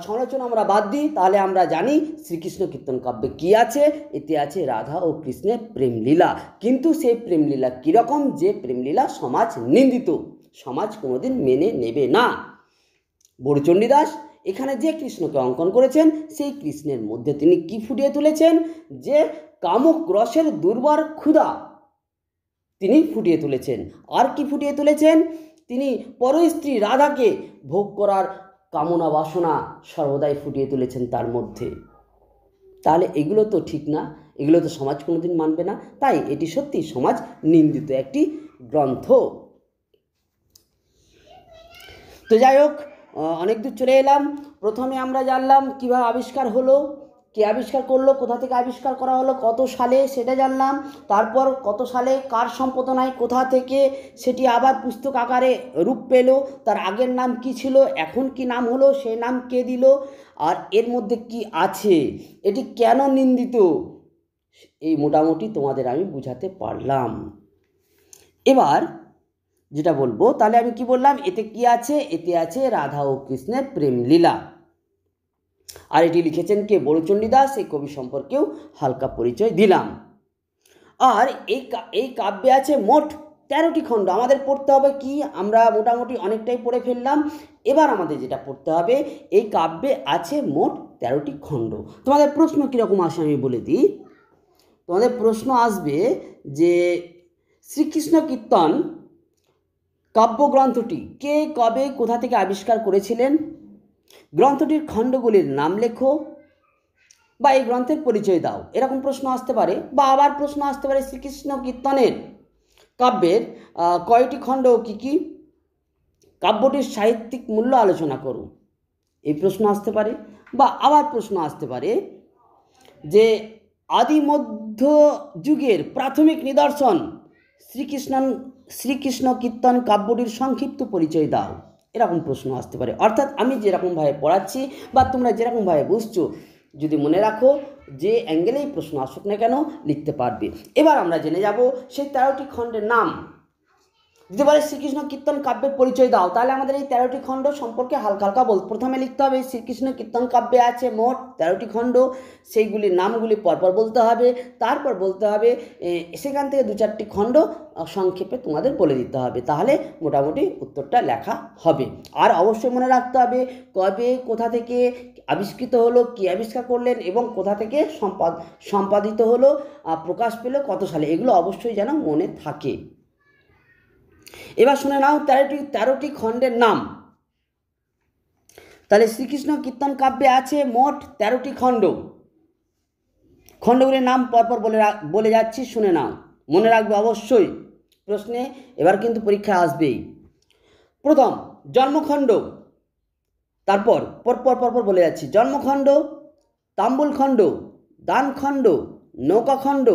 সমালোচনা আমরা বাদ দিই, তাহলে আমরা জানি শ্রীকৃষ্ণ কীর্তন কাব্যে কী আছে। এতে আছে রাধা ও কৃষ্ণের প্রেমলীলা, কিন্তু সেই প্রেমলীলা কীরকম, যে প্রেমলীলা সমাজ নিন্দিত, সমাজ কোনোদিন মেনে নেবে না। বড়চণ্ডীদাস এখানে যে কৃষ্ণকে অঙ্কন করেছেন সেই কৃষ্ণের মধ্যে তিনি কি ফুটিয়ে তুলেছেন, যে কামুক রসের দুর্বার ক্ষুধা তিনি ফুটিয়ে তুলেছেন। আর কি ফুটিয়ে তুলেছেন, তিনি পরস্ত্রী রাধাকে ভোগ করার কামনা বাসনা সর্বদাই ফুটিয়ে তুলেছেন তার মধ্যে। তাহলে এগুলো তো ঠিক না, এগুলো তো সমাজ কোনোদিন মানবে না, তাই এটি সত্যি সমাজ নিন্দিত একটি গ্রন্থ। তো যাই হোক, অনেক দূর চলে এলাম। প্রথমে আমরা জানলাম কীভাবে আবিষ্কার হলো, কে আবিষ্কার করলো, কোথা থেকে আবিষ্কার করা হলো, কত সালে সেটা জানলাম। তারপর কত সালে কার সম্পাদনায় কোথা থেকে সেটি আবার পুস্তক আকারে রূপ পেল, তার আগের নাম কি ছিল, এখন কি নাম হলো, সেই নাম কে দিল, আর এর মধ্যে কি আছে, এটি কেন নিন্দিত, এই মোটামুটি তোমাদের আমি বুঝাতে পারলাম। এবার যেটা বলবো, তাহলে আমি কি বললাম, এতে কি আছে, এতে আছে রাধা ও কৃষ্ণের প্রেম লীলা। আর এটি লিখেছেন কে, বড়চণ্ডী দাস। এই কবি সম্পর্কেও হালকা পরিচয় দিলাম। আর এই কাব্যে আছে মোট 13টি খণ্ড। আমাদের পড়তে হবে কি, আমরা মোটামুটি অনেকটাই পড়ে ফেললাম। এবার আমাদের যেটা পড়তে হবে, এই কাব্যে আছে মোট 13টি খণ্ড। তোমাদের প্রশ্ন কীরকম আসে আমি বলে দিই। তোমাদের প্রশ্ন আসবে যে শ্রীকৃষ্ণ কীর্তন কাব্যগ্রন্থটি কে, কবে, কোথা থেকে আবিষ্কার করেছিলেন, গ্রন্থটির খণ্ডগুলির নাম লেখো, বা এই গ্রন্থের পরিচয় দাও, এরকম প্রশ্ন আসতে পারে। বা আবার প্রশ্ন আসতে পারে শ্রীকৃষ্ণ কীর্তনের কাব্যের কয়টি খণ্ড ও কী কী, কাব্যটির সাহিত্যিক মূল্য আলোচনা করো, এই প্রশ্ন আসতে পারে। বা আবার প্রশ্ন আসতে পারে যে আদি মধ্য যুগের প্রাথমিক নিদর্শন শ্রীকৃষ্ণ কীর্তন কাব্যটির সংক্ষিপ্ত পরিচয় দাও, এরকম প্রশ্ন আসতে পারে। অর্থাৎ আমি যেরকমভাবে পড়াচ্ছি বা তোমরা যেরকমভাবে বুঝছো, যদি মনে রাখো যে অ্যাঙ্গেলেই প্রশ্ন আসুক না কেন লিখতে পারবে। এবার আমরা জেনে যাব সেই 13টি খণ্ডের নাম। যদি বলে শ্রীকৃষ্ণ কীর্তন কাব্যের পরিচয় দাও, তাহলে আমাদের এই 13টি খণ্ড সম্পর্কে হালকা হালকা প্রথমে লিখতে হবে। শ্রীকৃষ্ণ কীর্তন কাব্যে আছে মোট 13টি খণ্ড, সেইগুলির নামগুলি পরপর বলতে হবে। তারপর বলতে হবে সেখান থেকে 2-4টি খণ্ড সংক্ষেপে তোমাদের বলে দিতে হবে, তাহলে মোটামুটি উত্তরটা লেখা হবে। আর অবশ্যই মনে রাখতে হবে কবে, কোথা থেকে আবিষ্কৃত হলো, কে আবিষ্কার করলেন, এবং কোথা থেকে সম্পাদিত হলো, প্রকাশ পেল কত সালে, এগুলো অবশ্যই যেন মনে থাকে। এবার শুনে নাও 13টি খণ্ডের নাম। তাহলে শ্রীকৃষ্ণ কীর্তন কাব্যে আছে মোট 13টি খণ্ড। খণ্ডগুলির নাম পরপর বলে যাচ্ছি, শুনে নাও, মনে রাখবে অবশ্যই, প্রশ্নে এবার কিন্তু পরীক্ষা আসবেই। প্রথম জন্মখণ্ড, তারপর পরপর বলে যাচ্ছি, জন্মখণ্ড, তাম্বুলখণ্ড, দানখণ্ড, নৌকাখণ্ড,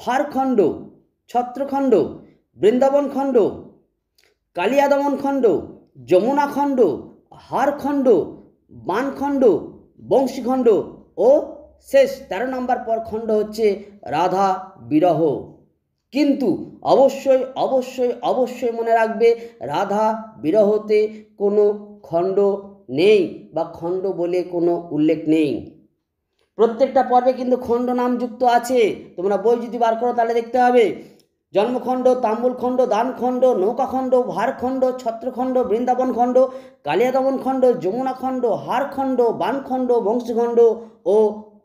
ভারখণ্ড, ছত্রখণ্ড, বৃন্দাবনখণ্ড, কালিয়াদমন খণ্ড, যমুনা খণ্ড, হারখণ্ড, বানখণ্ড, বংশীখণ্ড ও শেষ 13 নম্বর পর খণ্ড হচ্ছে রাধা বিরহ। কিন্তু অবশ্যই অবশ্যই অবশ্যই মনে রাখবে রাধা বিরহতে কোনো খণ্ড নেই বা খণ্ড বলে কোনো উল্লেখ নেই। প্রত্যেকটা পর্বে কিন্তু খণ্ড নাম যুক্ত আছে, তোমরা বই যদি বার করো তাহলে দেখতে হবে জন্মখণ্ড, তাম্বুলখণ্ড, দানখণ্ড, নৌকাখণ্ড, ভারখণ্ড, ছত্রখণ্ড, বৃন্দাবনখণ্ড, কালিয়াদমনখণ্ড, যমুনাখণ্ড, হারখণ্ড, বানখণ্ড, বংশীখণ্ড ও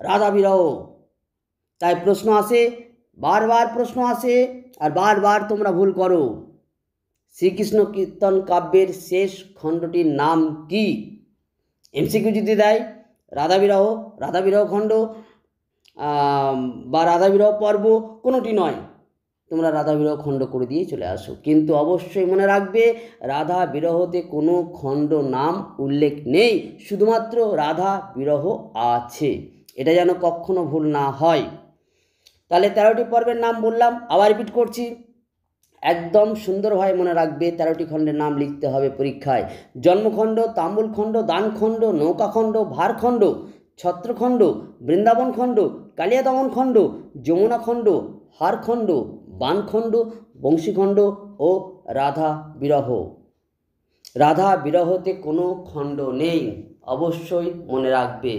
রাধা বিরহ। তাই প্রশ্ন আসে, বারবার প্রশ্ন আসে, আর বারবার তোমরা ভুল করো। শ্রীকৃষ্ণ কীর্তন কাব্যের শেষ খণ্ডটির নাম কি? এমসিকিউ যদি দেয় রাধা বিরহ খণ্ড বা রাধা বিরহ পর্ব, কোনোটি নয়, তোমরা রাধা বিরহ খণ্ড করে দিয়ে চলে আসো। কিন্তু অবশ্যই মনে রাখবে রাধা বিরহতে কোনো খণ্ড নাম উল্লেখ নেই, শুধুমাত্র রাধা বিরহ আছে, এটা যেন কখনো ভুল না হয়। তাহলে 13টি পর্বের নাম বললাম, আবার রিপিট করছি, একদম সুন্দরভাবে মনে রাখবে। 13টি খণ্ডের নাম লিখতে হবে পরীক্ষায়। জন্মখণ্ড, তাম্বুলখণ্ড, দানখণ্ড, নৌকাখণ্ড, ভারখণ্ড, ছত্রখণ্ড, বৃন্দাবনখণ্ড, কালিয়াদমনখণ্ড, যমুনাখণ্ড, হারখণ্ড, বানখণ্ড, বংশীখণ্ড ও রাধা বিরহ। রাধা বিরহতে কোনো খণ্ড নেই, অবশ্যই মনে রাখবে।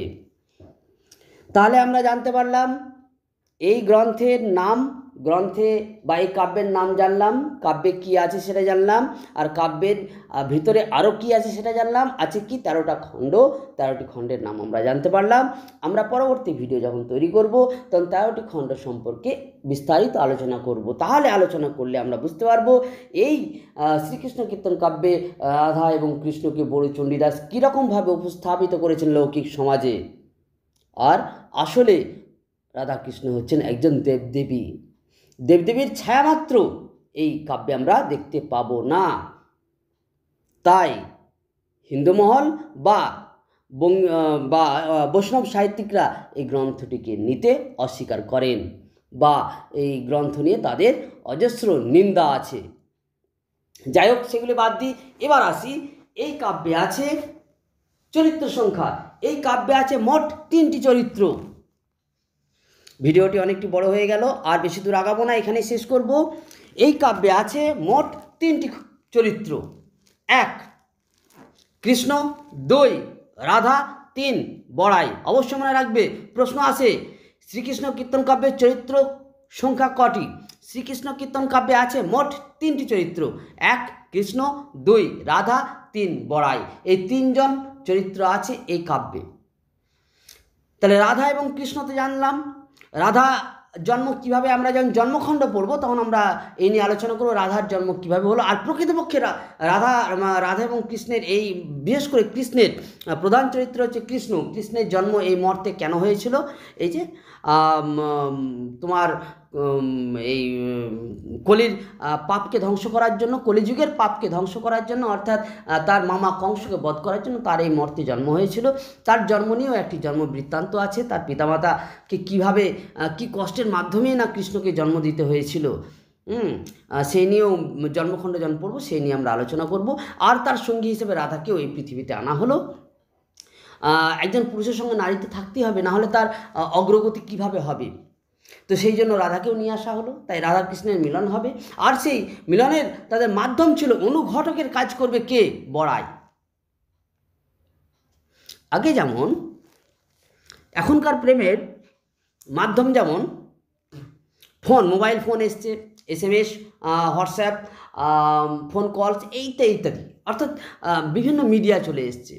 তাহলে আমরা জানতে পারলাম এই গ্রন্থের নাম গ্রন্থে বা এই কাব্যের নাম জানলাম, কাব্যে কি আছে সেটা জানলাম, আর কাব্যের ভিতরে আরও কি আছে সেটা জানলাম। আছে কি 13টা খণ্ড, 13টি খণ্ডের নাম আমরা জানতে পারলাম। আমরা পরবর্তী ভিডিও যখন তৈরি করব তখন 13টি খণ্ড সম্পর্কে বিস্তারিত আলোচনা করব। তাহলে আলোচনা করলে আমরা বুঝতে পারবো এই শ্রীকৃষ্ণ কীর্তন কাব্যে রাধা এবং কৃষ্ণকে বড় চণ্ডীদাস কীরকমভাবে উপস্থাপিত করেছেন লৌকিক সমাজে। আর আসলে রাধাকৃষ্ণ হচ্ছেন একজন দেবদেবী, দেবদেবীর ছায়ামাত্র এই কাব্যে আমরা দেখতে পাবো না। তাই হিন্দু মহল বা বৈষ্ণব সাহিত্যিকরা এই গ্রন্থটিকে নিতে অস্বীকার করেন বা এই গ্রন্থ নিয়ে তাদের অজস্র নিন্দা আছে। যাই হোক, সেগুলি বাদ দিই। এবার আসি, এই কাব্যে আছে চরিত্র সংখ্যা। এই কাব্যে আছে মোট 3টি চরিত্র। ভিডিওটি অনেকটি বড় হয়ে গেল, আর বেশি দূর আগাবো না, এখানেই শেষ করব। এই কাব্যে আছে মোট 3টি চরিত্র। 1 কৃষ্ণ, 2 রাধা, 3 বড়াই। অবশ্য মনে রাখবে, প্রশ্ন আসে শ্রীকৃষ্ণ কীর্তন কাব্যের চরিত্র সংখ্যা কটি? শ্রীকৃষ্ণ কীর্তন কাব্যে আছে মোট 3টি চরিত্র। 1 কৃষ্ণ, 2 রাধা, 3 বড়াই। এই 3জন চরিত্র আছে এই কাব্যে। তাহলে রাধা এবং কৃষ্ণ তো জানলাম। রাধা জন্ম কিভাবে, আমরা যখন জন্মখণ্ড পড়ব তখন আমরা এই নিয়ে আলোচনা করব রাধার জন্ম কিভাবে হলো। আর প্রকৃতপক্ষে রাধা এবং কৃষ্ণের এই, বিশেষ করে কৃষ্ণের প্রধান চরিত্র হচ্ছে কৃষ্ণ। কৃষ্ণের জন্ম এই মর্তে কেন হয়েছিল? এই যে তোমার এই কলির পাপকে ধ্বংস করার জন্য, কলিযুগের পাপকে ধ্বংস করার জন্য, অর্থাৎ তার মামা কংসকে বধ করার জন্য তার এই মর্তে জন্ম হয়েছিল। তার জন্ম নিয়েও একটি জন্ম বৃত্তান্ত আছে। তার পিতামাতাকে কীভাবে, কী কষ্টের মাধ্যমে না কৃষ্ণকে জন্ম দিতে হয়েছিল, সেই নিয়েও জন্মখণ্ড যখন পড়বো সেই নিয়ে আমরা আলোচনা করব। আর তার সঙ্গী হিসেবে রাধাকেও এই পৃথিবীতে আনা হলো। একজন পুরুষের সঙ্গে নারীতে থাকতেই হবে, না হলে তার অগ্রগতি কিভাবে হবে? তো সেই জন্য রাধাকেও নিয়ে আসা হলো। তাই রাধা কৃষ্ণের মিলন হবে। আর সেই মিলনের তাদের মাধ্যম ছিল, অনুঘটকের কাজ করবে কে? বড়াই। আগে যেমন এখনকার প্রেমের মাধ্যম যেমন ফোন, মোবাইল ফোন এসছে, SMS, হোয়াটসঅ্যাপ, ফোন কলস, ইত্যাদি, অর্থাৎ বিভিন্ন মিডিয়া চলে এসছে।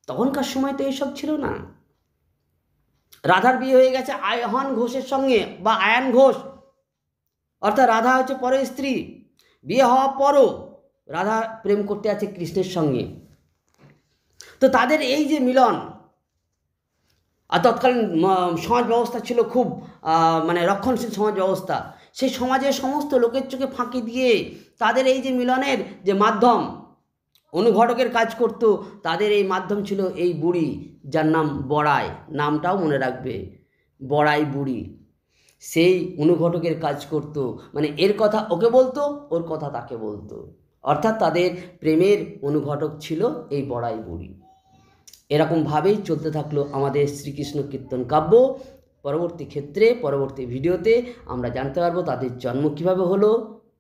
তখনকার সময় তো এইসব ছিল না। রাধার বিয়ে হয়ে গেছে আয়ন ঘোষের সঙ্গে বা আয়ন ঘোষ, অর্থাৎ রাধা হচ্ছে পরের স্ত্রী। বিয়ে হওয়ার পরও রাধা প্রেম করতে আছে কৃষ্ণের সঙ্গে। তো তাদের এই যে মিলন, আর তৎকালীন সমাজ ব্যবস্থা ছিল খুব মানে রক্ষণশীল সমাজ ব্যবস্থা। সেই সমাজের সমস্ত লোকের চোখে ফাঁকি দিয়ে তাদের এই যে মিলনের যে মাধ্যম, অনুঘটকের কাজ করত, তাদের এই মাধ্যম ছিল এই বুড়ি, যার নাম বড়াই। নামটাও মনে রাখবে, বড়াই বুড়ি। সেই অনুঘটকের কাজ করত, মানে এর কথা ওকে বলতো, ওর কথা তাকে বলতো। অর্থাৎ তাদের প্রেমের অনুঘটক ছিল এই বড়াই বুড়ি। এরকমভাবেই চলতে থাকলো আমাদের শ্রীকৃষ্ণ কীর্তন কাব্য। পরবর্তী ক্ষেত্রে, পরবর্তী ভিডিওতে আমরা জানতে পারবো তাদের জন্ম কিভাবে হলো।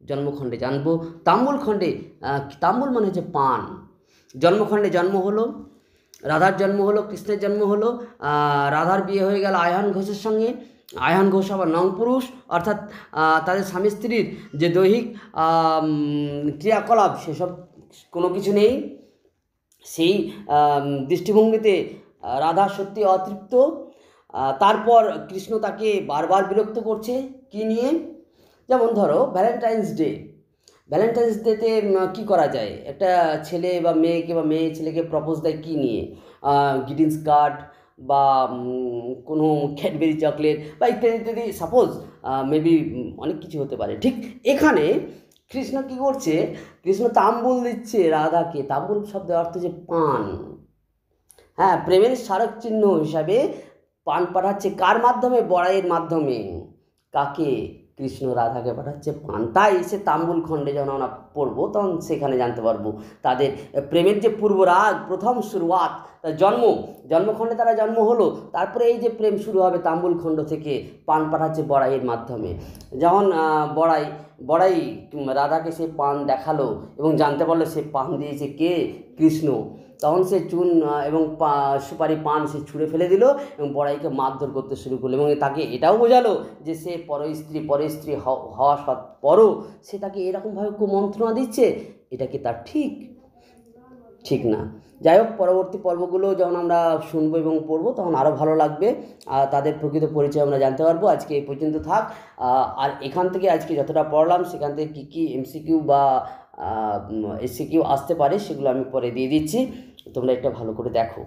জন্মখণ্ডে জানবো। তাম্বুল খণ্ডে, তাম্বুল মানে হচ্ছে পান। জন্মখণ্ডে জন্ম হলো, রাধার জন্ম হলো, কৃষ্ণের জন্ম হলো। রাধার বিয়ে হয়ে গেল আয়ন ঘোষের সঙ্গে। আয়ন ঘোষ আবার নং পুরুষ, অর্থাৎ তাদের স্বামী স্ত্রীর যে দৈহিক ক্রিয়াকলাপ সেসব কোনো কিছু নেই। সেই দৃষ্টিভঙ্গিতে রাধা সত্যি অতৃপ্ত। তারপর কৃষ্ণ তাকে বারবার বিরক্ত করছে। কি নিয়ে? যেমন ধরো ভ্যালেন্টাইন্স ডে। ভ্যালেন্টাইন্স ডেতে কী করা যায়? একটা ছেলে বা মেয়েকে, বা মেয়ে ছেলেকে প্রপোজ দেয় কী নিয়ে? গ্রিটিংস কার্ড বা কোনো ক্যাডবেরি চকলেট বা ইত্যাদি ইত্যাদি, সাপোজ মেবি অনেক কিছু হতে পারে। ঠিক এখানে কৃষ্ণ কী করছে? কৃষ্ণ তাম্বুল দিচ্ছে রাধাকে। তাম্বুল শব্দের অর্থ হচ্ছে পান। হ্যাঁ, প্রেমের স্মারক চিহ্ন হিসাবে পান পাঠাচ্ছে। কার মাধ্যমে? বড়াইয়ের মাধ্যমে। কাকে? কৃষ্ণ রাধাকে পাঠাচ্ছে পান। তাই সে তাম্বুল খণ্ডে যখন আমরা পড়বো তখন সেখানে জানতে পারবো তাদের প্রেমের যে পূর্বরাগ, প্রথম শুরুয়াত, তার জন্মখণ্ডে তারা জন্ম হলো। তারপরে এই যে প্রেম শুরু হবে তাম্বুল খণ্ড থেকে, পান পাঠাচ্ছে বড়াইয়ের মাধ্যমে। যখন বড়াই রাধাকে সে পান দেখালো এবং জানতে পারলো সে পান দিয়েছে কে? কৃষ্ণ। তখন সে চুন এবং সুপারি পান সে ছুঁড়ে ফেলে দিল এবং বড়াইকে মারধর করতে শুরু করলো এবং তাকে এটাও বোঝালো যে সে পরস্ত্রী হওয়া পরও সে তাকে এরকমভাবে কুমন্ত্রণা দিচ্ছে, এটা কি তার ঠিক না। যাই হোক, পরবর্তী পর্বগুলো যখন আমরা শুনবো এবং পড়বো তখন আরও ভালো লাগবে, তাদের প্রকৃত পরিচয় আমরা জানতে পারবো। আজকে এই পর্যন্ত থাক। আর এখান থেকে আজকে যতটা পড়লাম সেখান থেকে কী এমসিকিউ বা এসিকিউ আসতে পারে সেগুলো আমি পরে দিয়ে দিচ্ছি, তোমরা একটা ভালো করে দেখো।